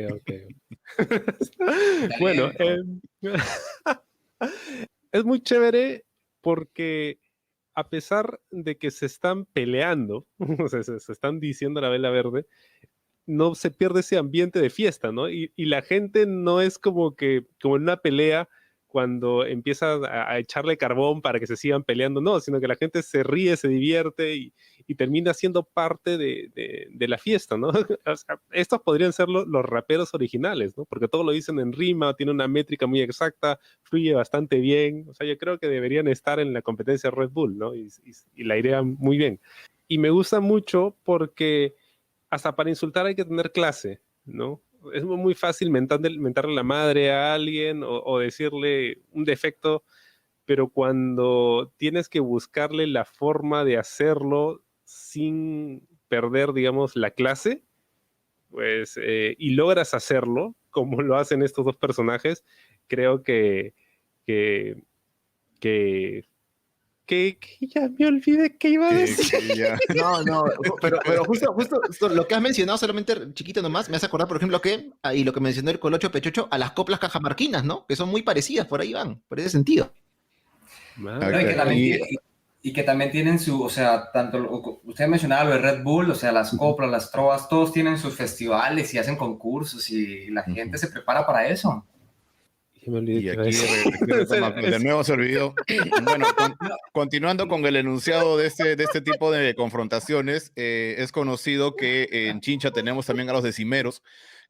Bueno, es muy chévere porque a pesar de que se están peleando, o sea, se están diciendo la vela verde, no se pierde ese ambiente de fiesta, ¿no? Y la gente no es como en una pelea cuando empieza a echarle carbón para que se sigan peleando, no, sino que la gente se ríe, se divierte y termina siendo parte de la fiesta, ¿no? O sea, estos podrían ser los raperos originales, ¿no? Porque todo lo dicen en rima, tiene una métrica muy exacta, fluye bastante bien, o sea, yo creo que deberían estar en la competencia Red Bull, ¿no? Y la idea muy bien. Y me gusta mucho porque hasta para insultar hay que tener clase, ¿no? Es muy fácil mentarle la madre a alguien o decirle un defecto, pero cuando tienes que buscarle la forma de hacerlo sin perder, digamos, la clase, pues, y logras hacerlo, como lo hacen estos dos personajes, creo que ya me olvidé que iba a decir. No, pero justo lo que has mencionado, solamente chiquito nomás, me hace acordar, por ejemplo, y lo que mencionó el Colocho Pechocho, a las coplas cajamarquinas, ¿no? Que son muy parecidas, por ahí van, por ese sentido. No, y que también tienen su, o sea, usted mencionaba lo de Red Bull, o sea, las coplas, las trovas, todos tienen sus festivales y hacen concursos y la gente se prepara para eso. Y aquí de nuevo se olvidó. Bueno, continuando con el enunciado de este tipo de confrontaciones, es conocido que en Chincha tenemos también a los decimeros,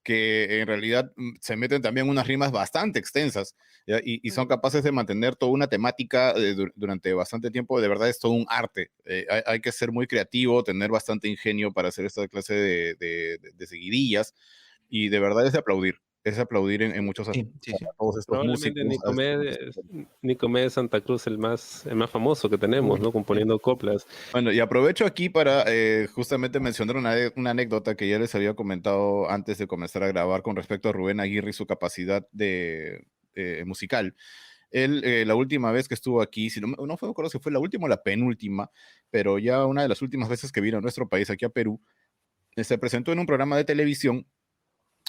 que en realidad se meten también unas rimas bastante extensas, ¿ya? Y son capaces de mantener toda una temática durante bastante tiempo. De verdad es todo un arte. Hay que ser muy creativo, tener bastante ingenio para hacer esta clase de seguidillas, y de verdad es de aplaudir. Es aplaudir en muchos aspectos. Sí. Todos estos músicos. Nicomedes Santa Cruz, el más famoso que tenemos, ¿no? Componiendo coplas. Bueno, y aprovecho aquí para justamente mencionar una anécdota que ya les había comentado antes de comenzar a grabar con respecto a Rubén Aguirre y su capacidad musical. Él, la última vez que estuvo aquí, si no me acuerdo si fue la última o la penúltima, pero ya una de las últimas veces que vino a nuestro país, aquí a Perú, se presentó en un programa de televisión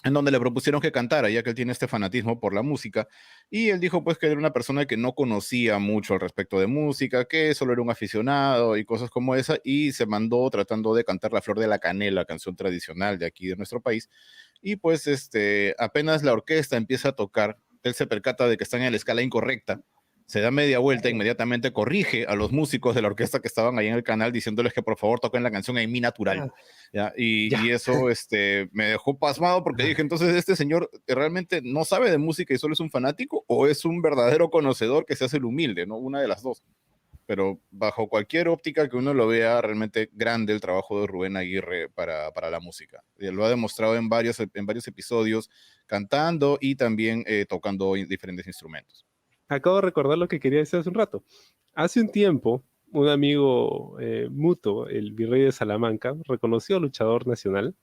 en donde le propusieron que cantara, ya que él tiene este fanatismo por la música, y él dijo pues que era una persona que no conocía mucho al respecto de música, que solo era un aficionado y cosas como esa, y se mandó tratando de cantar La Flor de la Canela, canción tradicional de aquí de nuestro país, y pues apenas la orquesta empieza a tocar, él se percata de que están en la escala incorrecta, se da media vuelta, inmediatamente corrige a los músicos de la orquesta que estaban ahí en el canal diciéndoles que por favor toquen la canción en mi natural. ¿Ya? Y eso me dejó pasmado porque dije, entonces este señor realmente no sabe de música y solo es un fanático, o es un verdadero conocedor que se hace el humilde, ¿no? Una de las dos. Pero bajo cualquier óptica que uno lo vea, realmente grande el trabajo de Rubén Aguirre para la música. Lo ha demostrado en varios episodios, cantando y también tocando diferentes instrumentos. Acabo de recordar lo que quería decir hace un rato. Hace un tiempo, un amigo Muto, el virrey de Salamanca, reconocido luchador nacional,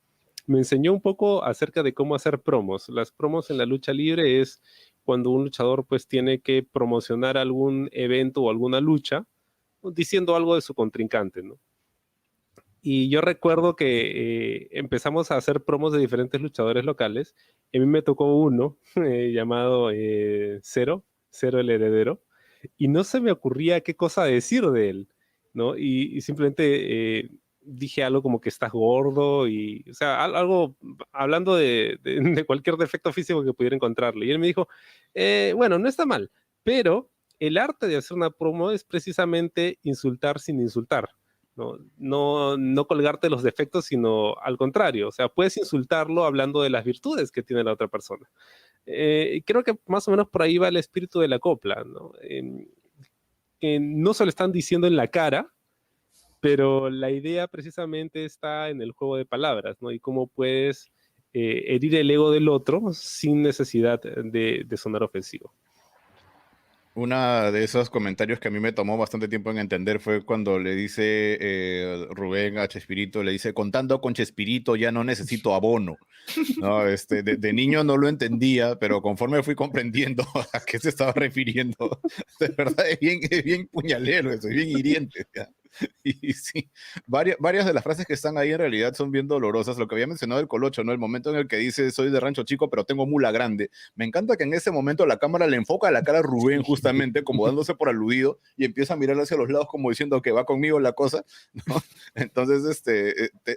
me enseñó un poco acerca de cómo hacer promos. Las promos en la lucha libre es cuando un luchador pues tiene que promocionar algún evento o alguna lucha diciendo algo de su contrincante, ¿no? Y yo recuerdo que empezamos a hacer promos de diferentes luchadores locales. A mí me tocó uno llamado Cero el Heredero, y no se me ocurría qué cosa decir de él, ¿no? Y simplemente dije algo como que estás gordo, y, o sea, algo hablando de cualquier defecto físico que pudiera encontrarle. Y él me dijo, bueno, no está mal, pero el arte de hacer una promo es precisamente insultar sin insultar. No colgarte los defectos, sino al contrario, o sea, puedes insultarlo hablando de las virtudes que tiene la otra persona. Creo que más o menos por ahí va el espíritu de la copla, ¿no? No se lo están diciendo en la cara, pero la idea precisamente está en el juego de palabras, ¿no? Y cómo puedes herir el ego del otro sin necesidad de sonar ofensivo. Uno de esos comentarios que a mí me tomó bastante tiempo en entender fue cuando le dice Rubén a Chespirito, le dice, contando con Chespirito ya no necesito abono. No, de niño no lo entendía, pero conforme fui comprendiendo a qué se estaba refiriendo, de verdad es bien puñalero eso, es bien hiriente. ¿Ya? Y sí, varias de las frases que están ahí en realidad son bien dolorosas. Lo que había mencionado el Colocho, ¿no? El momento en el que dice, soy de rancho chico, pero tengo mula grande. Me encanta que en ese momento la cámara le enfoca a la cara a Rubén, justamente, como dándose por aludido, y empieza a mirar hacia los lados como diciendo que va conmigo la cosa, ¿no? Entonces,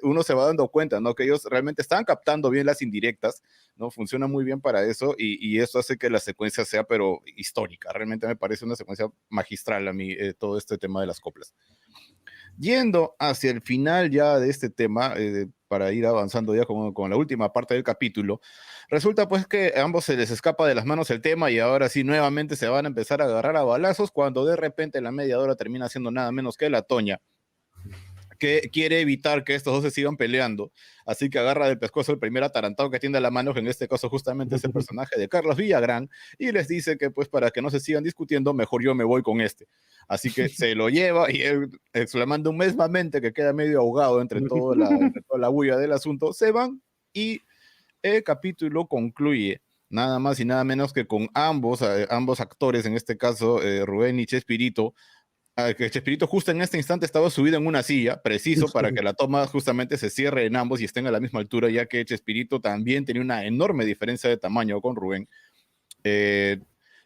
uno se va dando cuenta, ¿no? Que ellos realmente estaban captando bien las indirectas, ¿no? Funciona muy bien para eso, y eso hace que la secuencia sea, pero histórica. Realmente me parece una secuencia magistral a mí, todo este tema de las coplas. Yendo hacia el final ya de este tema, para ir avanzando ya con la última parte del capítulo, resulta pues que a ambos se les escapa de las manos el tema y ahora sí nuevamente se van a empezar a agarrar a balazos cuando de repente la media hora termina siendo nada menos que la Toña, que quiere evitar que estos dos se sigan peleando, así que agarra del pescuezo el primer atarantado que tiene a la mano, que en este caso justamente es el personaje de Carlos Villagrán, y les dice que pues para que no se sigan discutiendo, mejor yo me voy con este. Así que se lo lleva y él, exclamando mesmamente que queda medio ahogado entre toda la bulla del asunto, se van y el capítulo concluye nada más y nada menos que con ambos actores, en este caso Rubén y Chespirito, que Chespirito justo en este instante estaba subido en una silla, preciso para que la toma justamente se cierre en ambos y estén a la misma altura, ya que Chespirito también tenía una enorme diferencia de tamaño con Rubén.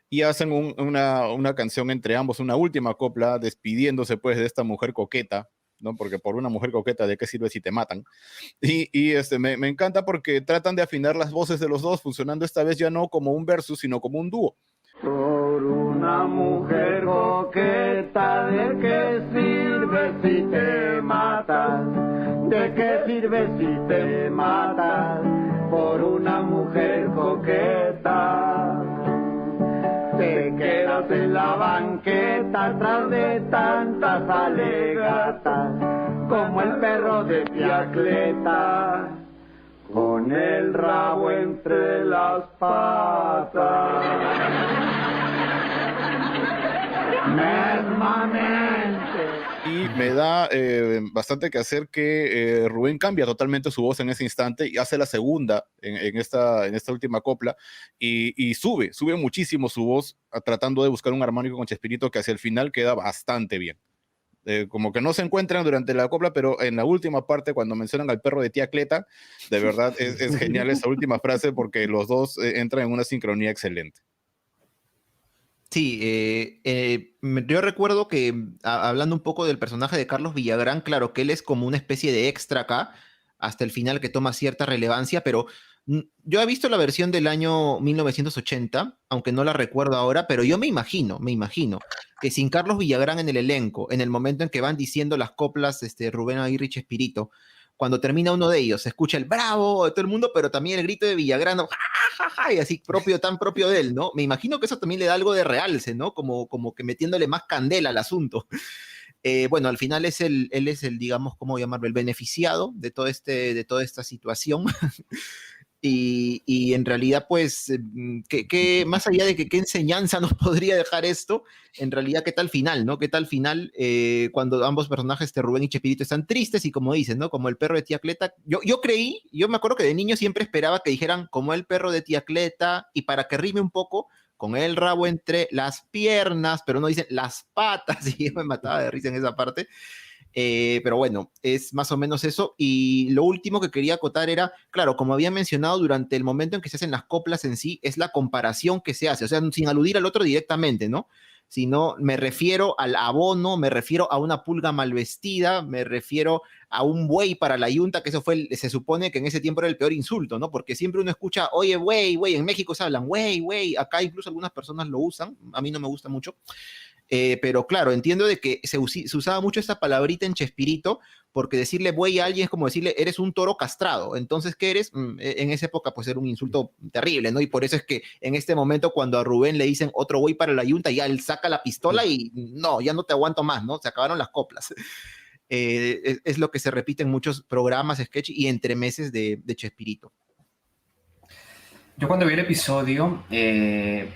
Y hacen una canción entre ambos, una última copla, despidiéndose pues de esta mujer coqueta, ¿no? Porque por una mujer coqueta, ¿de qué sirve si te matan? Y me encanta porque tratan de afinar las voces de los dos, funcionando esta vez ya no como un versus, sino como un dúo. Por una mujer coqueta, ¿de qué sirve si te matas? ¿De qué sirve si te matas? Por una mujer coqueta, te quedas en la banqueta tras de tantas alegatas, como el perro de Tiacleta, con el rabo entre las patas. Y me da bastante que hacer que Rubén cambia totalmente su voz en ese instante y hace la segunda en esta última copla y sube muchísimo su voz tratando de buscar un armónico con Chespirito que hacia el final queda bastante bien. Como que no se encuentran durante la copla, pero en la última parte, cuando mencionan al perro de tía Cleta, de verdad es genial esa última frase porque los dos entran en una sincronía excelente. Sí, yo recuerdo que, hablando un poco del personaje de Carlos Villagrán, claro que él es como una especie de extra acá, hasta el final que toma cierta relevancia, pero yo he visto la versión del año 1980, aunque no la recuerdo ahora, pero yo me imagino que sin Carlos Villagrán en el elenco, en el momento en que van diciendo las coplas Rubén Aguirre y Chespirito, cuando termina uno de ellos, se escucha el bravo de todo el mundo, pero también el grito de Villagrán, ¡ja, ja, ja! Y así tan propio de él, ¿no? Me imagino que eso también le da algo de realce, ¿no? Como que metiéndole más candela al asunto. Bueno, al final él es el, digamos, ¿cómo llamarlo? El beneficiado de toda esta situación. Y en realidad, pues, que más allá de que qué enseñanza nos podría dejar esto, en realidad, ¿qué tal final, no? ¿Qué tal final cuando ambos personajes, Rubén y Chespirito, están tristes y como dicen, ¿no? Como el perro de tía Cleta. Yo me acuerdo que de niño siempre esperaba que dijeran como el perro de tía Cleta y para que rime un poco, con el rabo entre las piernas, pero no dicen las patas y yo me mataba de risa en esa parte. Pero bueno, es más o menos eso. Y lo último que quería acotar era, claro, como había mencionado, durante el momento en que se hacen las coplas en sí, es la comparación que se hace, o sea, sin aludir al otro directamente, ¿no? Sino me refiero al abono, me refiero a una pulga mal vestida, me refiero a un buey para la yunta, que eso se supone que en ese tiempo era el peor insulto, ¿no? Porque siempre uno escucha, oye, güey, en México se hablan, güey, acá incluso algunas personas lo usan, a mí no me gusta mucho. Pero claro, entiendo de que se usaba mucho esta palabrita en Chespirito, porque decirle buey a alguien es como decirle, eres un toro castrado. Entonces, ¿qué eres? En esa época, pues era un insulto terrible, ¿no? Y por eso es que en este momento, cuando a Rubén le dicen otro buey para la yunta, ya él saca la pistola y no, ya no te aguanto más, ¿no? Se acabaron las coplas. Es lo que se repite en muchos programas, sketch y entremeses de Chespirito. Yo cuando vi el episodio,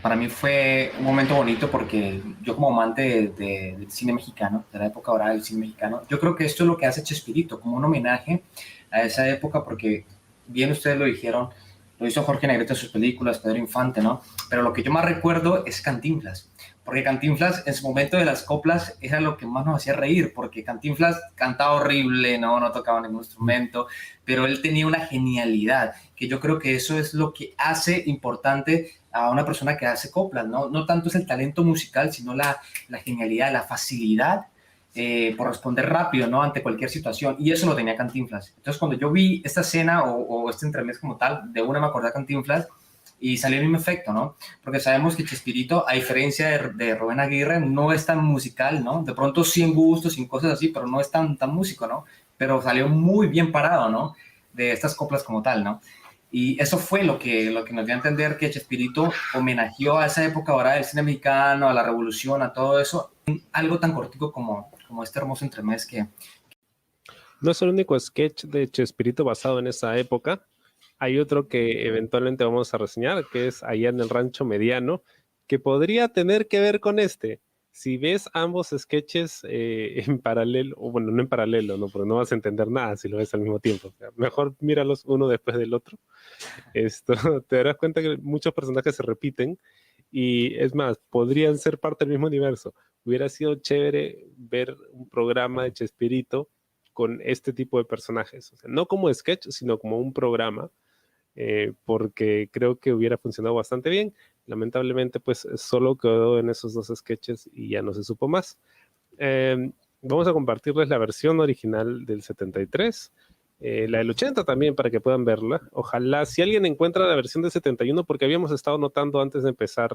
para mí fue un momento bonito porque yo como amante del cine mexicano, de la época dorada del cine mexicano, yo creo que esto es lo que hace Chespirito, como un homenaje a esa época, porque bien ustedes lo dijeron, lo hizo Jorge Negrete en sus películas, Pedro Infante, ¿no? Pero lo que yo más recuerdo es Cantinflas, porque Cantinflas en su momento de las coplas era lo que más nos hacía reír, porque Cantinflas cantaba horrible, no tocaba ningún instrumento, pero él tenía una genialidad, que yo creo que eso es lo que hace importante a una persona que hace coplas, ¿no? No tanto es el talento musical, sino la genialidad, la facilidad por responder rápido, ¿no? Ante cualquier situación, y eso lo tenía Cantinflas. Entonces, cuando yo vi esta escena o este entremés como tal, de una me acordé de Cantinflas y salió el mismo efecto, ¿no? Porque sabemos que Chespirito, a diferencia de Rubén Aguirre, no es tan musical, ¿no? De pronto sí en gustos, sin cosas así, pero no es tan músico, ¿no? Pero salió muy bien parado, ¿no? De estas coplas como tal, ¿no? Y eso fue lo que nos dio a entender que Chespirito homenajeó a esa época ahora del cine mexicano, a la revolución, a todo eso, algo tan cortico como este hermoso entremés que... No es el único sketch de Chespirito basado en esa época. Hay otro que eventualmente vamos a reseñar, que es Allá en el Rancho Mediano, que podría tener que ver con este. Si ves ambos sketches en paralelo, o bueno, no en paralelo, ¿no? Porque no vas a entender nada si lo ves al mismo tiempo. O sea, mejor míralos uno después del otro. Te darás cuenta que muchos personajes se repiten y es más, podrían ser parte del mismo universo. Hubiera sido chévere ver un programa de Chespirito con este tipo de personajes. O sea, no como sketch, sino como un programa, porque creo que hubiera funcionado bastante bien. Lamentablemente, pues solo quedó en esos dos sketches y ya no se supo más. Vamos a compartirles la versión original del 73, la del 80 también para que puedan verla. Ojalá, si alguien encuentra la versión del 71, porque habíamos estado notando antes de empezar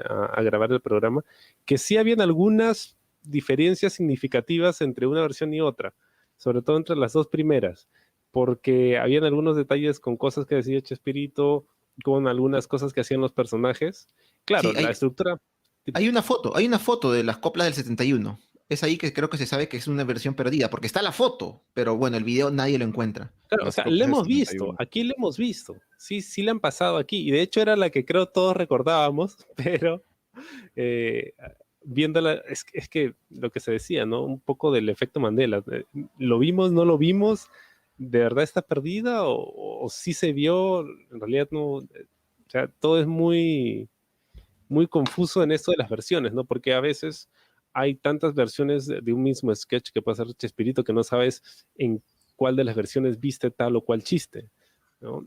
a grabar el programa, que sí habían algunas diferencias significativas entre una versión y otra, sobre todo entre las dos primeras, porque habían algunos detalles con cosas que decía Chespirito, con algunas cosas que hacían los personajes. Claro, Sí, la estructura... hay una foto de las coplas del 71. Es ahí que creo que se sabe que es una versión perdida, porque está la foto, pero bueno, el video nadie lo encuentra. Claro, o sea, le hemos visto, aquí le hemos visto, sí le han pasado aquí, y de hecho era la que creo todos recordábamos, pero viéndola, es que lo que se decía, ¿no? Un poco del efecto Mandela, ¿lo vimos, no lo vimos? ¿De verdad está perdida o sí se vio? En realidad no, o sea, todo es muy confuso en esto de las versiones, ¿no? Porque a veces hay tantas versiones de un mismo sketch que puede ser Chespirito que no sabes en cuál de las versiones viste tal o cual chiste, ¿no?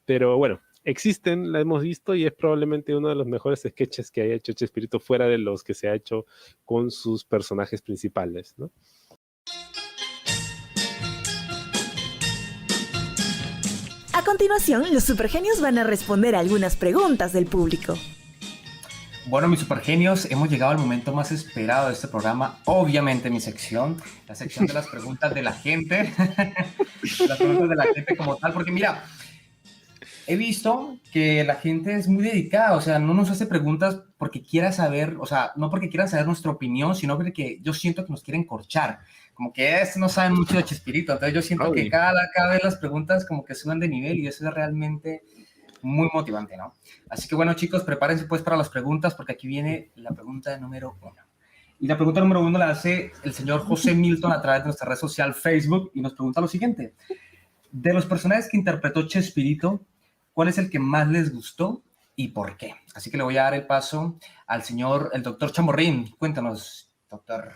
Pero bueno, existen, la hemos visto y es probablemente uno de los mejores sketches que haya hecho Chespirito fuera de los que se ha hecho con sus personajes principales, ¿no? A continuación, los supergenios van a responder algunas preguntas del público. Bueno, mis supergenios, hemos llegado al momento más esperado de este programa. Obviamente mi sección, la sección de las preguntas de la gente. Las preguntas de la gente como tal, porque mira, he visto que la gente es muy dedicada, o sea, no nos hace preguntas porque quiera saber, o sea, no porque quieran saber nuestra opinión, sino porque yo siento que nos quieren corchar, como que no saben mucho de Chespirito, entonces yo siento que cada vez las preguntas como que suben de nivel y eso es realmente muy motivante, ¿no? Así que bueno, chicos, prepárense pues para las preguntas porque aquí viene la pregunta número 1. Y la pregunta número 1 la hace el señor José Milton a través de nuestra red social Facebook y nos pregunta lo siguiente. De los personajes que interpretó Chespirito, ¿cuál es el que más les gustó y por qué? Así que le voy a dar el paso al señor, el doctor Chamorrín. Cuéntanos, doctor.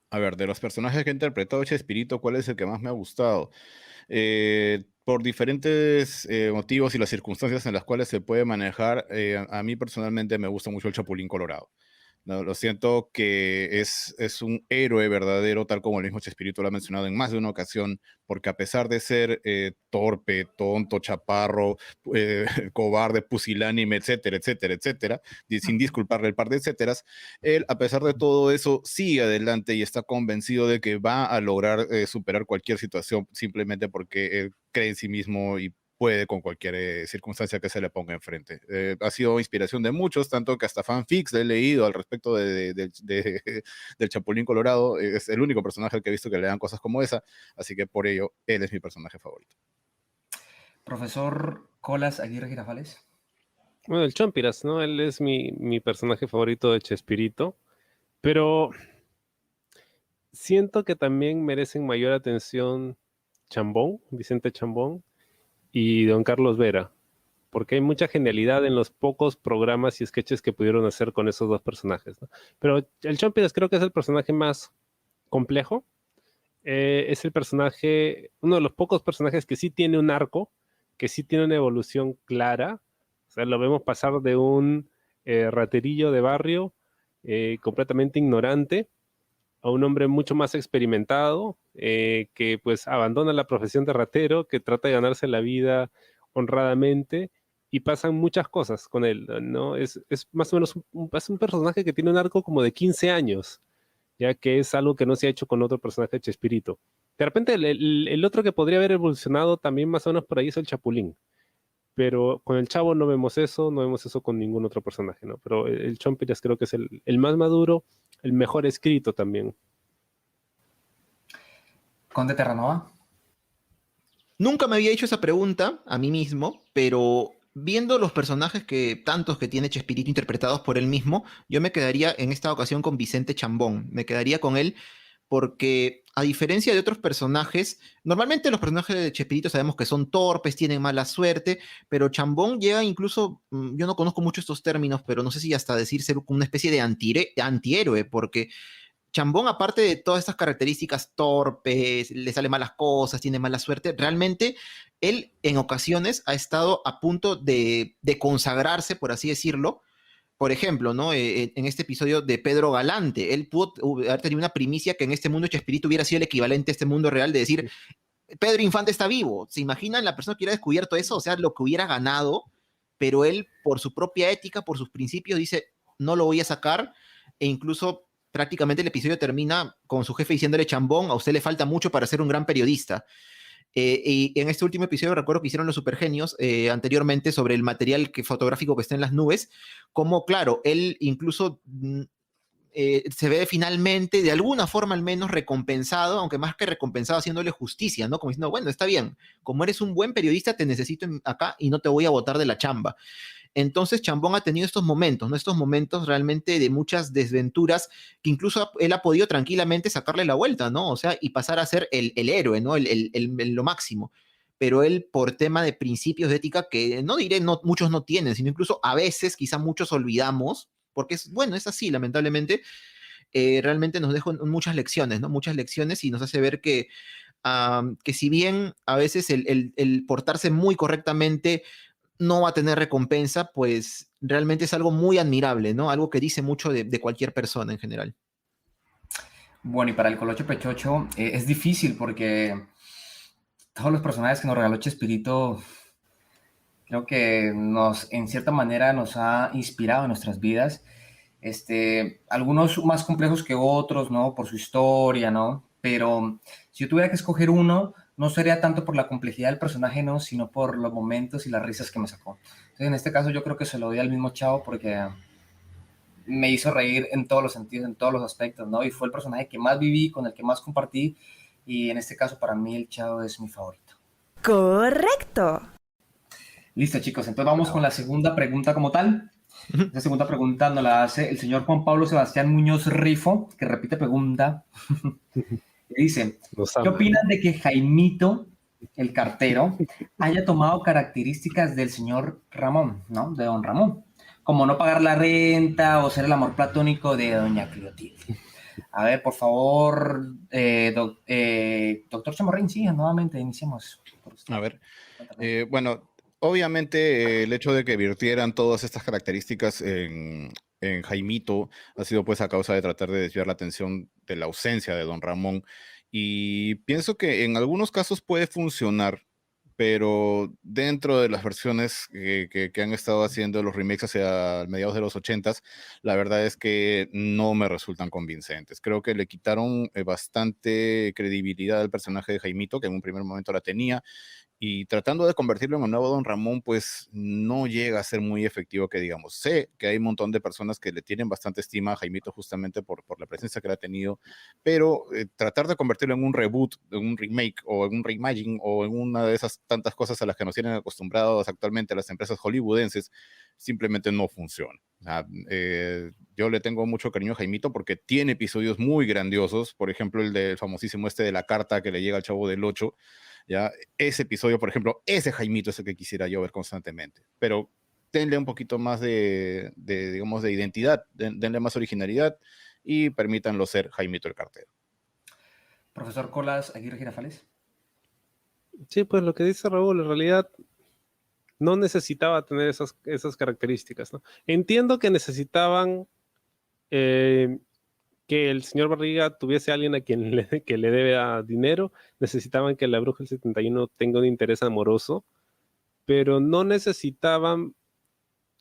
A ver, de los personajes que ha interpretado Chespirito, ¿cuál es el que más me ha gustado? Por diferentes motivos y las circunstancias en las cuales se puede manejar, a mí personalmente me gusta mucho el Chapulín Colorado. No, lo siento que es un héroe verdadero, tal como el mismo Chespirito lo ha mencionado en más de una ocasión, porque a pesar de ser torpe, tonto, chaparro, cobarde, pusilánime, etcétera, etcétera, etcétera, sin disculparle el par de etcéteras, él, a pesar de todo eso, sigue adelante y está convencido de que va a lograr superar cualquier situación simplemente porque él cree en sí mismo y puede con cualquier circunstancia que se le ponga enfrente. Ha sido inspiración de muchos, tanto que hasta fanfics he leído al respecto del Chapulín Colorado. Es el único personaje al que he visto que le dan cosas como esa, así que por ello, él es mi personaje favorito. Profesor Colas Aguirre Girafales. Bueno, el Chompiras, ¿no? Él es mi personaje favorito de Chespirito, pero siento que también merecen mayor atención Chambón, Vicente Chambón, y don Carlos Vera. porque hay mucha genialidad en los pocos programas y sketches que pudieron hacer con esos dos personajes, ¿no? Pero el Chompiras creo que es el personaje más complejo. Es el personaje, uno de los pocos personajes que sí tiene un arco, que sí tiene una evolución clara. O sea, lo vemos pasar de un raterillo de barrio completamente ignorante a un hombre mucho más experimentado, que pues abandona la profesión de ratero, que trata de ganarse la vida honradamente, y pasan muchas cosas con él, ¿no? Es más o menos es un personaje que tiene un arco como de 15 años, ya que es algo que no se ha hecho con otro personaje de Chespirito. De repente el otro que podría haber evolucionado también más o menos por ahí es el Chapulín, pero con el Chavo no vemos eso con ningún otro personaje, ¿no? Pero el Chompiras creo que es el más maduro, el mejor escrito también. Conde Terranova. Nunca me había hecho esa pregunta a mí mismo, pero viendo los personajes tantos que tiene Chespirito interpretados por él mismo, yo me quedaría en esta ocasión con Vicente Chambón. Me quedaría con él porque, a diferencia de otros personajes, normalmente los personajes de Chespirito sabemos que son torpes, tienen mala suerte, pero Chambón llega incluso, yo no conozco mucho estos términos, pero no sé si hasta decir ser una especie de antihéroe, porque Chambón, aparte de todas estas características torpes, le salen malas cosas, tiene mala suerte, realmente él en ocasiones ha estado a punto de consagrarse, por así decirlo. Por ejemplo, ¿no? En este episodio de Pedro Galante, él pudo haber tenido una primicia que en este mundo Chespirito hubiera sido el equivalente a este mundo real de decir, Pedro Infante está vivo. ¿Se imaginan la persona que hubiera descubierto eso? O sea, lo que hubiera ganado, pero él, por su propia ética, por sus principios, dice, no lo voy a sacar, e incluso prácticamente el episodio termina con su jefe diciéndole, Chambón, a usted le falta mucho para ser un gran periodista. Y en este último episodio recuerdo que hicieron los Supergenios anteriormente sobre el material fotográfico que está en las nubes, como claro, él incluso se ve finalmente, de alguna forma al menos, recompensado, aunque más que recompensado, haciéndole justicia, ¿no? Como diciendo, bueno, está bien, como eres un buen periodista, te necesito acá y no te voy a botar de la chamba. Entonces Chambón ha tenido estos momentos, ¿no? Estos momentos realmente de muchas desventuras que incluso él ha podido tranquilamente sacarle la vuelta, ¿no? O sea, y pasar a ser el héroe, ¿no? Lo máximo. Pero él, por tema de principios de ética que no diré muchos no tienen, sino incluso a veces quizá muchos olvidamos, porque es así, lamentablemente, realmente nos deja muchas lecciones, ¿no? Muchas lecciones y nos hace ver que si bien a veces el portarse muy correctamente no va a tener recompensa, pues realmente es algo muy admirable, ¿no? Algo que dice mucho de cualquier persona en general. Bueno, y para el Colocho Pechocho es difícil porque todos los personajes que nos regaló Chespirito creo que en cierta manera nos ha inspirado en nuestras vidas. Algunos más complejos que otros, ¿no? Por su historia, ¿no? Pero si yo tuviera que escoger uno, no sería tanto por la complejidad del personaje, no, sino por los momentos y las risas que me sacó. Entonces, en este caso, yo creo que se lo doy al mismo Chavo porque me hizo reír en todos los sentidos, en todos los aspectos, ¿no? Y fue el personaje que más viví, con el que más compartí, y en este caso, para mí, el Chavo es mi favorito. ¡Correcto! Listo, chicos, entonces vamos con la segunda pregunta como tal. La segunda pregunta nos la hace el señor Juan Pablo Sebastián Muñoz Rifo, que repite pregunta. Dice, ¿qué opinas de que Jaimito, el cartero, haya tomado características del señor Ramón, ¿no? De don Ramón, como no pagar la renta o ser el amor platónico de doña Cleotilde? A ver, por favor, doctor Chamorrín, sí, nuevamente iniciemos. A ver, bueno, obviamente el hecho de que virtieran todas estas características en Jaimito ha sido pues a causa de tratar de desviar la atención de la ausencia de don Ramón, y pienso que en algunos casos puede funcionar, pero dentro de las versiones que han estado haciendo los remakes hacia mediados de los 80s, la verdad es que no me resultan convincentes. Creo que le quitaron bastante credibilidad al personaje de Jaimito, que en un primer momento la tenía, y tratando de convertirlo en un nuevo Don Ramón, pues no llega a ser muy efectivo, que digamos. Sé que hay un montón de personas que le tienen bastante estima a Jaimito justamente por la presencia que le ha tenido, pero tratar de convertirlo en un reboot, en un remake o en un reimagining o en una de esas tantas cosas a las que nos tienen acostumbrados actualmente las empresas hollywoodenses, simplemente no funciona. O sea, yo le tengo mucho cariño a Jaimito porque tiene episodios muy grandiosos, por ejemplo el del famosísimo de la carta que le llega al Chavo del Ocho. ¿ya? Ese episodio, por ejemplo, ese Jaimito es el que quisiera yo ver constantemente, pero denle un poquito más digamos, de identidad, denle más originalidad y permítanlo ser Jaimito el cartero. Profesor Colas Aguirre Girafales. Sí, pues lo que dice Raúl, en realidad no necesitaba tener esas características, ¿no? Entiendo que necesitaban que el señor Barriga tuviese a alguien a quien que le debe dinero, necesitaban que la Bruja del 71 tenga un interés amoroso, pero no necesitaban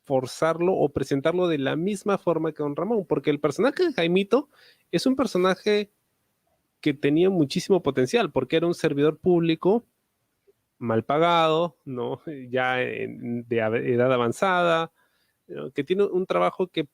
forzarlo o presentarlo de la misma forma que Don Ramón, porque el personaje de Jaimito es un personaje que tenía muchísimo potencial, porque era un servidor público mal pagado, ¿no? Ya de edad avanzada, ¿no? Que tiene un trabajo que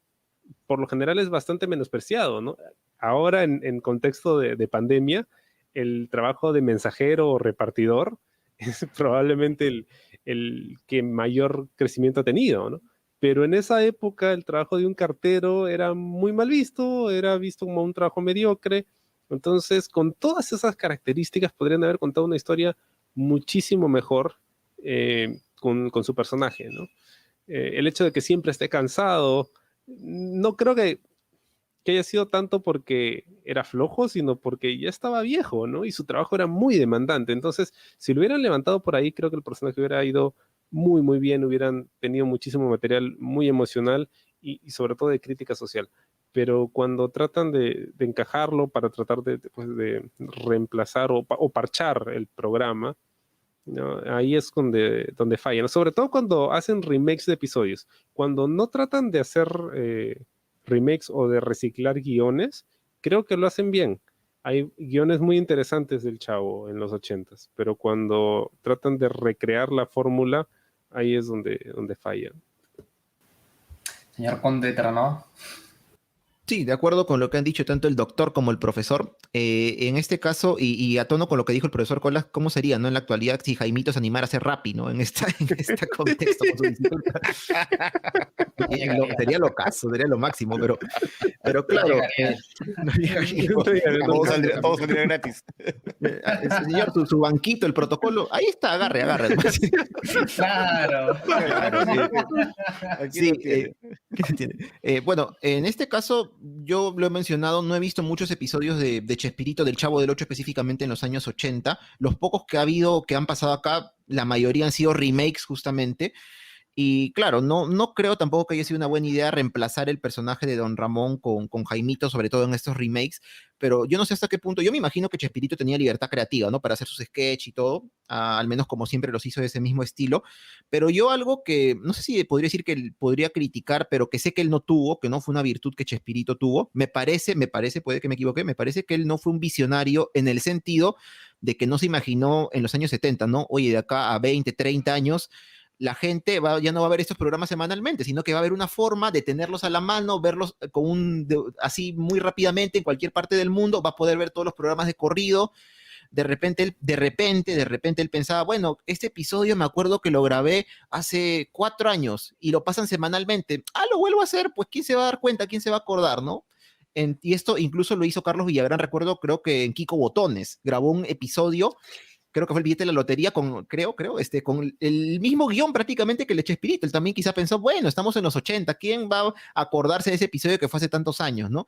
por lo general es bastante menospreciado, ¿no? Ahora en contexto de pandemia, el trabajo de mensajero o repartidor es probablemente el que mayor crecimiento ha tenido, ¿no? Pero en esa época el trabajo de un cartero era muy mal visto, era visto como un trabajo mediocre. Entonces, con todas esas características podrían haber contado una historia muchísimo mejor con su personaje, ¿no? El hecho de que siempre esté cansado, no creo que haya sido tanto porque era flojo, sino porque ya estaba viejo, ¿no? Y su trabajo era muy demandante. Entonces, si lo hubieran levantado por ahí, creo que el personaje hubiera ido muy, muy bien, hubieran tenido muchísimo material muy emocional y sobre todo de crítica social. Pero cuando tratan de encajarlo para tratar de reemplazar o parchar el programa, ¿no? Ahí es donde fallan, ¿no? Sobre todo cuando hacen remakes de episodios. Cuando no tratan de hacer remakes o de reciclar guiones, creo que lo hacen bien. Hay guiones muy interesantes del Chavo en los 80s, pero cuando tratan de recrear la fórmula, ahí es donde fallan. Señor Conde Terranova. Sí, de acuerdo con lo que han dicho tanto el doctor como el profesor. En este caso, y a tono con lo que dijo el profesor Colas, ¿cómo sería, no? En la actualidad, si Jaimito se animara a ser Rappi, ¿no? En este contexto. Con su bicicleta. Sería lo caso, sería lo máximo, pero claro. Todos saldrían gratis. Señor, su banquito, el protocolo, ahí está, agarre. Claro. Sí, bueno, en este caso, yo lo he mencionado, no he visto muchos episodios de Chespirito, del Chavo del Ocho específicamente en los años 80. Los pocos que ha habido, que han pasado acá, la mayoría han sido remakes justamente. Y claro, no creo tampoco que haya sido una buena idea reemplazar el personaje de Don Ramón con Jaimito, sobre todo en estos remakes, pero yo no sé hasta qué punto, yo me imagino que Chespirito tenía libertad creativa, ¿no? Para hacer sus sketches y todo, al menos como siempre los hizo de ese mismo estilo, pero yo algo que, no sé si podría decir que él podría criticar, pero que sé que él no tuvo, que no fue una virtud que Chespirito tuvo, me parece, puede que me equivoque, me parece que él no fue un visionario en el sentido de que no se imaginó en los años 70, ¿no? Oye, de acá a 20, 30 años, la gente ya no va a ver estos programas semanalmente, sino que va a haber una forma de tenerlos a la mano, verlos así muy rápidamente en cualquier parte del mundo, va a poder ver todos los programas de corrido. De repente él pensaba, bueno, este episodio me acuerdo que lo grabé hace 4 años y lo pasan semanalmente. Lo vuelvo a hacer, pues ¿quién se va a dar cuenta? ¿Quién se va a acordar, no? Y esto incluso lo hizo Carlos Villagrán, recuerdo, creo que en Kiko Botones, grabó un episodio, creo que fue el billete de la lotería, con el mismo guión prácticamente que el de Chespirito. Él también quizá pensó, bueno, estamos en los 80, ¿quién va a acordarse de ese episodio que fue hace tantos años, no?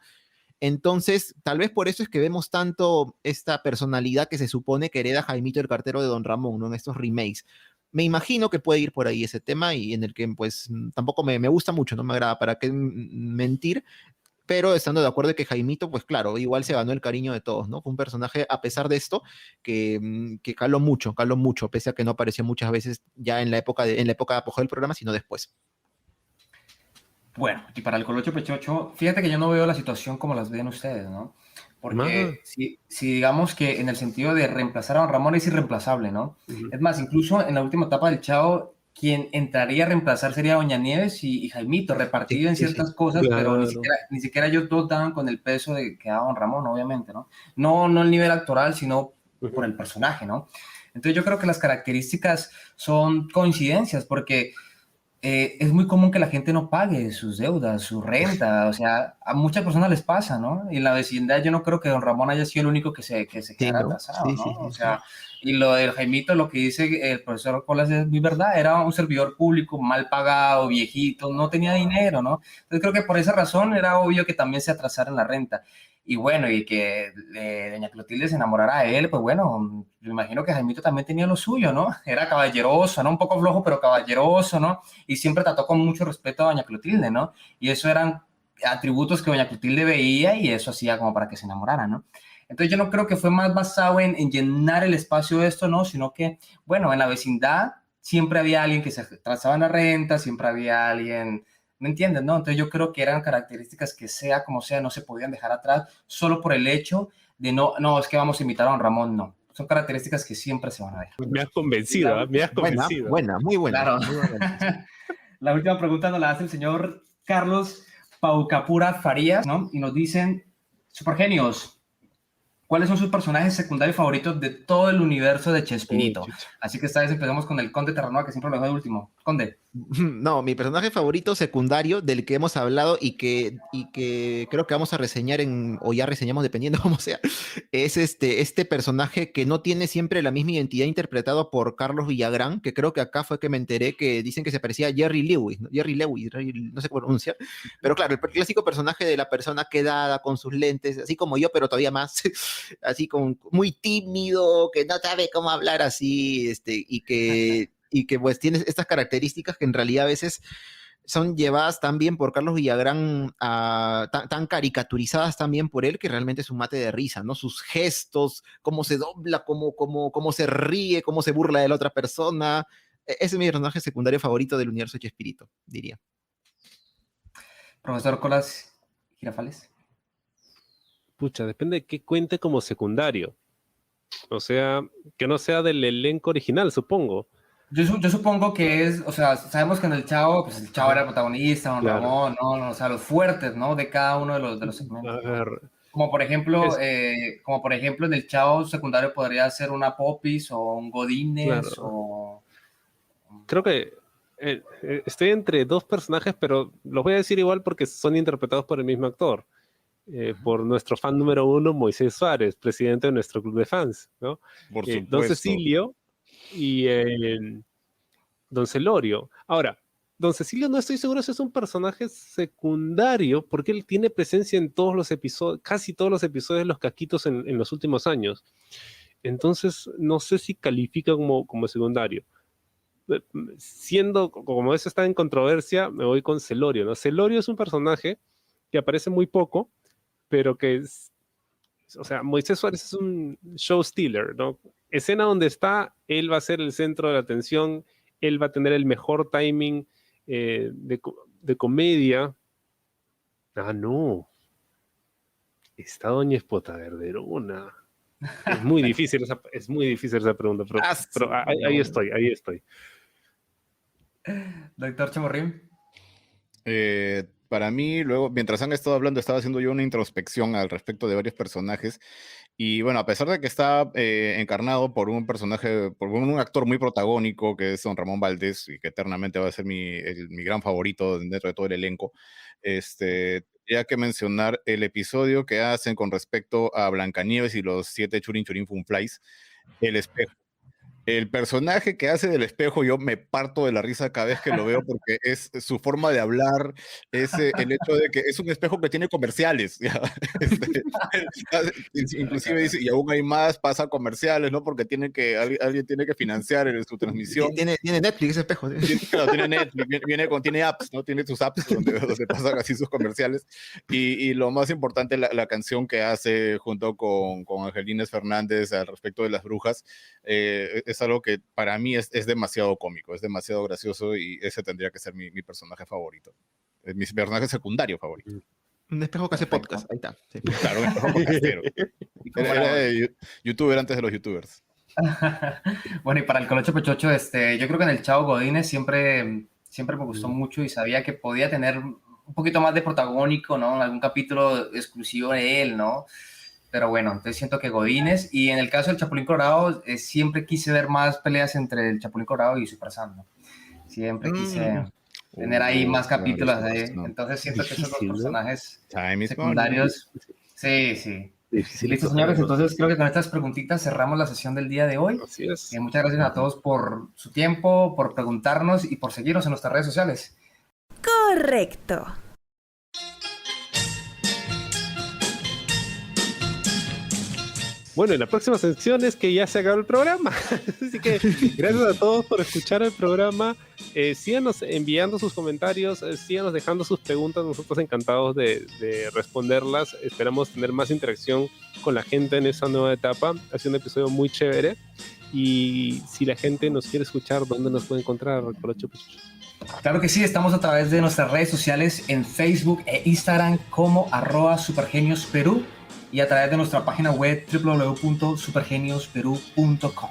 Entonces, tal vez por eso es que vemos tanto esta personalidad que se supone que hereda Jaimito el cartero de Don Ramón, ¿no? En estos remakes. Me imagino que puede ir por ahí ese tema y en el que, pues, tampoco me gusta mucho, no me agrada, para qué mentir, pero estando de acuerdo que Jaimito, pues claro, igual se ganó el cariño de todos, ¿no? Fue un personaje, a pesar de esto, que caló mucho, pese a que no apareció muchas veces ya en la época de apogeo del programa, sino después. Bueno, y para el Colocho Pechocho, fíjate que yo no veo la situación como las ven ustedes, ¿no? Porque si digamos que en el sentido de reemplazar a Don Ramón es irreemplazable, ¿no? Uh-huh. Es más, incluso en la última etapa del Chavo, quien entraría a reemplazar sería Doña Nieves y Jaimito, repartido en ciertas cosas, claro, pero ni siquiera ellos dos daban con el peso que daba Don Ramón, obviamente, ¿no? No el nivel actoral, sino por el personaje, ¿no? Entonces yo creo que las características son coincidencias, porque es muy común que la gente no pague sus deudas, su renta, o sea, a muchas personas les pasa, ¿no? Y en la vecindad yo no creo que don Ramón haya sido el único que se quedara atrasado, ¿no? O sea, y lo del Jaimito, lo que dice el profesor Colas es muy verdad, era un servidor público mal pagado, viejito, no tenía dinero, ¿no? Entonces creo que por esa razón era obvio que también se atrasara en la renta. Y bueno, y que doña Clotilde se enamorara de él, pues bueno, me imagino que Jaimito también tenía lo suyo, ¿no? Era caballeroso, ¿no? Un poco flojo, pero caballeroso, ¿no? Y siempre trató con mucho respeto a doña Clotilde, ¿no? Y eso eran atributos que doña Clotilde veía y eso hacía como para que se enamorara, ¿no? Entonces yo no creo que fue más basado en llenar el espacio de esto, ¿no? Sino que, bueno, en la vecindad siempre había alguien que se atrasaba en la renta, siempre había alguien... ¿Me entiendes? ¿No? Entonces yo creo que eran características que sea como sea, no se podían dejar atrás solo por el hecho de no, es que vamos a invitar a don Ramón, no. Son características que siempre se van a ver. Me has convencido, me has convencido. Buena, muy buena. Claro. Muy buena. La última pregunta nos la hace el señor Carlos Paucapura Farías, ¿no? Y nos dicen, supergenios, ¿cuáles son sus personajes secundarios favoritos de todo el universo de Chespirito? Así que esta vez empezamos con el Conde Terranova, que siempre lo dejo de último. Conde. No, mi personaje favorito secundario del que hemos hablado y que creo que vamos a reseñar o ya reseñamos dependiendo cómo sea, es este personaje que no tiene siempre la misma identidad, interpretado por Carlos Villagrán, que creo que acá fue que me enteré que dicen que se parecía a Jerry Lewis, ¿no? No sé cómo pronunciar, pero claro, el clásico personaje de la persona quedada con sus lentes, así como yo, pero todavía más, así como muy tímido, que no sabe cómo hablar así, y que pues tiene estas características que en realidad a veces son llevadas también por Carlos Villagrán, tan caricaturizadas también por él, que realmente es un mate de risa, ¿no? Sus gestos, cómo se dobla, cómo se ríe, cómo se burla de la otra persona. Ese es mi personaje secundario favorito del universo de Chespirito, diría. Profesor Colas Girafales. Pucha, depende de qué cuente como secundario. O sea, que no sea del elenco original, supongo. Yo supongo que es, o sea, sabemos que en el Chavo, pues el Chavo era el protagonista, don Ramón, ¿no? O sea, los fuertes, ¿no? De cada uno de los segmentos. A ver, como por ejemplo en el Chavo secundario podría ser una Popis o un Godínez, claro. O... Creo que estoy entre dos personajes, pero los voy a decir igual porque son interpretados por el mismo actor. Por nuestro fan número 1, Moisés Suárez, presidente de nuestro club de fans, ¿no? Por supuesto. Don Cecilio y Don Celorio. Ahora, Don Cecilio no estoy seguro si es un personaje secundario, porque él tiene presencia en todos los episodios, casi todos los episodios de Los Caquitos en los últimos años. Entonces, no sé si califica como secundario. Siendo, como eso está en controversia, me voy con Celorio, ¿no? Celorio es un personaje que aparece muy poco, pero que es, o sea, Moisés Suárez es un show stealer, ¿no? Escena donde está, él va a ser el centro de la atención, él va a tener el mejor timing de comedia. Ah, no. Está Doña Espota Verderona. Es muy difícil esa pregunta, pero ahí estoy. Doctor Chamorrín. Para mí, luego, mientras han estado hablando, estaba haciendo yo una introspección al respecto de varios personajes. Y bueno, a pesar de que está encarnado por un personaje, por un actor muy protagónico, que es don Ramón Valdés, y que eternamente va a ser mi gran favorito dentro de todo el elenco, tendría que mencionar el episodio que hacen con respecto a Blancanieves y los 7 Churin Churin Funflies, El Espejo. El personaje que hace del espejo, yo me parto de la risa cada vez que lo veo, porque es su forma de hablar, es el hecho de que es un espejo que tiene comerciales, ¿ya? Inclusive dice, y aún hay más, pasa comerciales, ¿no? Porque alguien tiene que financiar su transmisión. Tiene Netflix ese espejo. Claro, tiene Netflix, tiene apps, ¿no? Tiene sus apps donde pasan así sus comerciales. Y lo más importante, la canción que hace junto con Angelines Fernández al respecto de las brujas, es algo que para mí es demasiado cómico, es demasiado gracioso, y ese tendría que ser mi personaje favorito, mi personaje secundario favorito. Un espejo que hace podcast, ahí está. Sí. Claro, un espejo podcastero. Era youtuber antes de los youtubers. Bueno, y para el Colocho Pechocho, yo creo que en el Chavo Godínez siempre me gustó mucho, y sabía que podía tener un poquito más de protagónico, ¿no? En algún capítulo exclusivo de él, ¿no? Pero bueno, entonces siento que Godínez, y en el caso del Chapulín Colorado, siempre quise ver más peleas entre el Chapulín Colorado y Super Sam, ¿no? Siempre quise... tener ahí más capítulos. No. Entonces siento que esos dos personajes Time is secundarios... Sí. Listo, señores. Entonces creo que con estas preguntitas cerramos la sesión del día de hoy. Así es. Muchas gracias a todos por su tiempo, por preguntarnos y por seguirnos en nuestras redes sociales. Correcto. Bueno, y la próxima sección es que ya se acabó el programa. Así que gracias a todos por escuchar el programa. Síganos enviando sus comentarios, síganos dejando sus preguntas. Nosotros encantados de responderlas. Esperamos tener más interacción con la gente en esa nueva etapa. Ha sido un episodio muy chévere. Y si la gente nos quiere escuchar, ¿dónde nos puede encontrar, Colocho? Claro que sí, estamos a través de nuestras redes sociales en Facebook e Instagram como @supergeniosperú y a través de nuestra página web www.supergeniosperú.com.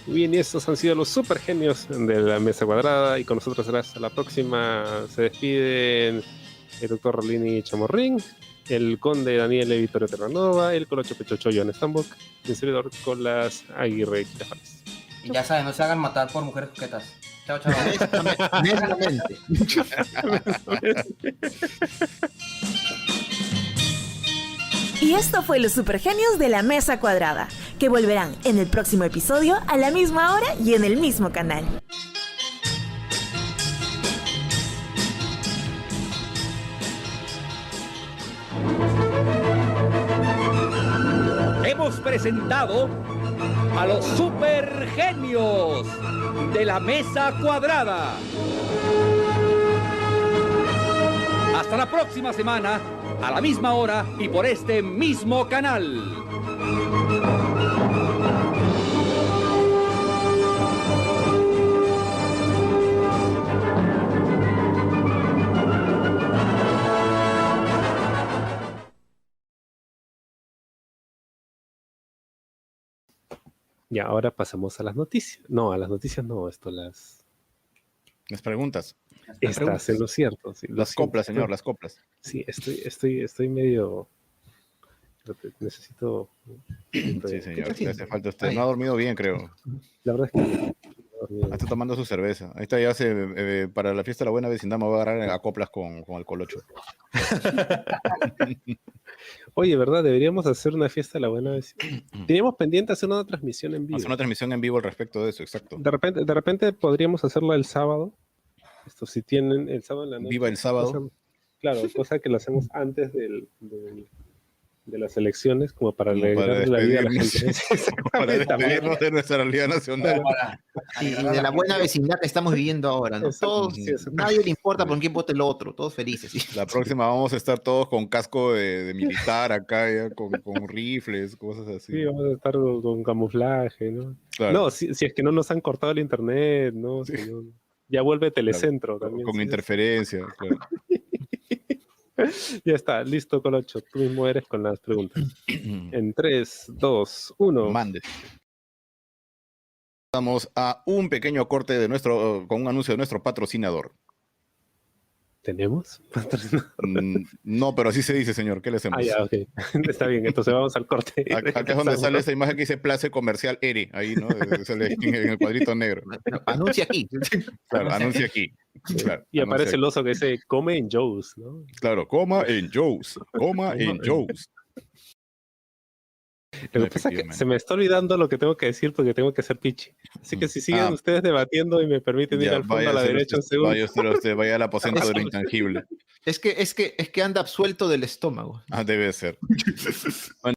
Muy bien, y estos han sido los super genios de la mesa cuadrada y con nosotros será hasta la próxima. Se despiden el doctor Rolini Chamorrín, el conde Daniel Vittorio Terranova, el Colocho Pechocho Joan Stambok, el servidor Colas Aguirre Quitafares. Y ya saben, no se hagan matar por mujeres coquetas. Chao, chao. Netamente. Y esto fue los supergenios de la mesa cuadrada, que volverán en el próximo episodio a la misma hora y en el mismo canal. Hemos presentado a los supergenios de la mesa cuadrada. Hasta la próxima semana, a la misma hora y por este mismo canal. Y ahora pasamos a las noticias. No, a las noticias no, Las preguntas. Estás en lo cierto. Sí, las coplas, señor, las coplas. Sí, estoy medio... Necesito... Sí, señor, le hace falta usted. No ha dormido bien, creo. La verdad es que... Está tomando su cerveza. Ahí está, ya para la fiesta de la buena vecindad me voy a agarrar a coplas con el Colocho. Oye, ¿verdad? Deberíamos hacer una fiesta de la buena vecindad. Teníamos pendiente hacer una transmisión en vivo. Hacer una transmisión en vivo al respecto de eso, exacto. De repente podríamos hacerla el sábado. Esto si tienen el sábado en la noche. Viva el sábado. Cosa que lo hacemos antes de las elecciones, como para alegrar la vida a la gente. Para despedirnos de nuestra realidad nacional. Y de la buena vecindad que estamos viviendo ahora, ¿no? Todos, nadie le importa por quién vote el otro, todos felices. ¿Sí? La próxima vamos a estar todos con casco de militar acá, ya, con rifles, cosas así. Sí, vamos a estar con camuflaje, ¿no? Claro. No, si es que no nos han cortado el internet, ¿no? Sí. Ya vuelve Telecentro también. Con interferencia, claro. Ya está, listo, Colocho. Tú mismo eres con las preguntas. En 3, 2, 1. Mande. Vamos a un pequeño corte con un anuncio de nuestro patrocinador. ¿Tenemos patrocinador? No, pero así se dice, señor. ¿Qué le hacemos? Ya, ok. Está bien, entonces vamos al corte. Acá es donde sale esa imagen que dice Place Comercial ERE, ahí, ¿no? Sale en el cuadrito negro. Anuncia aquí. Claro, anuncia aquí. Claro, y aparece el oso que dice, come en Joe's, ¿no? Claro, coma en Joe's. Coma en Joe's. Lo que pasa es que se me está olvidando lo que tengo que decir porque tengo que hacer pichi. Así que si siguen ustedes debatiendo y me permiten ir al fondo a la derecha un segundo. Vaya al aposento de lo intangible. Es que anda absuelto del estómago. Debe ser. Bueno,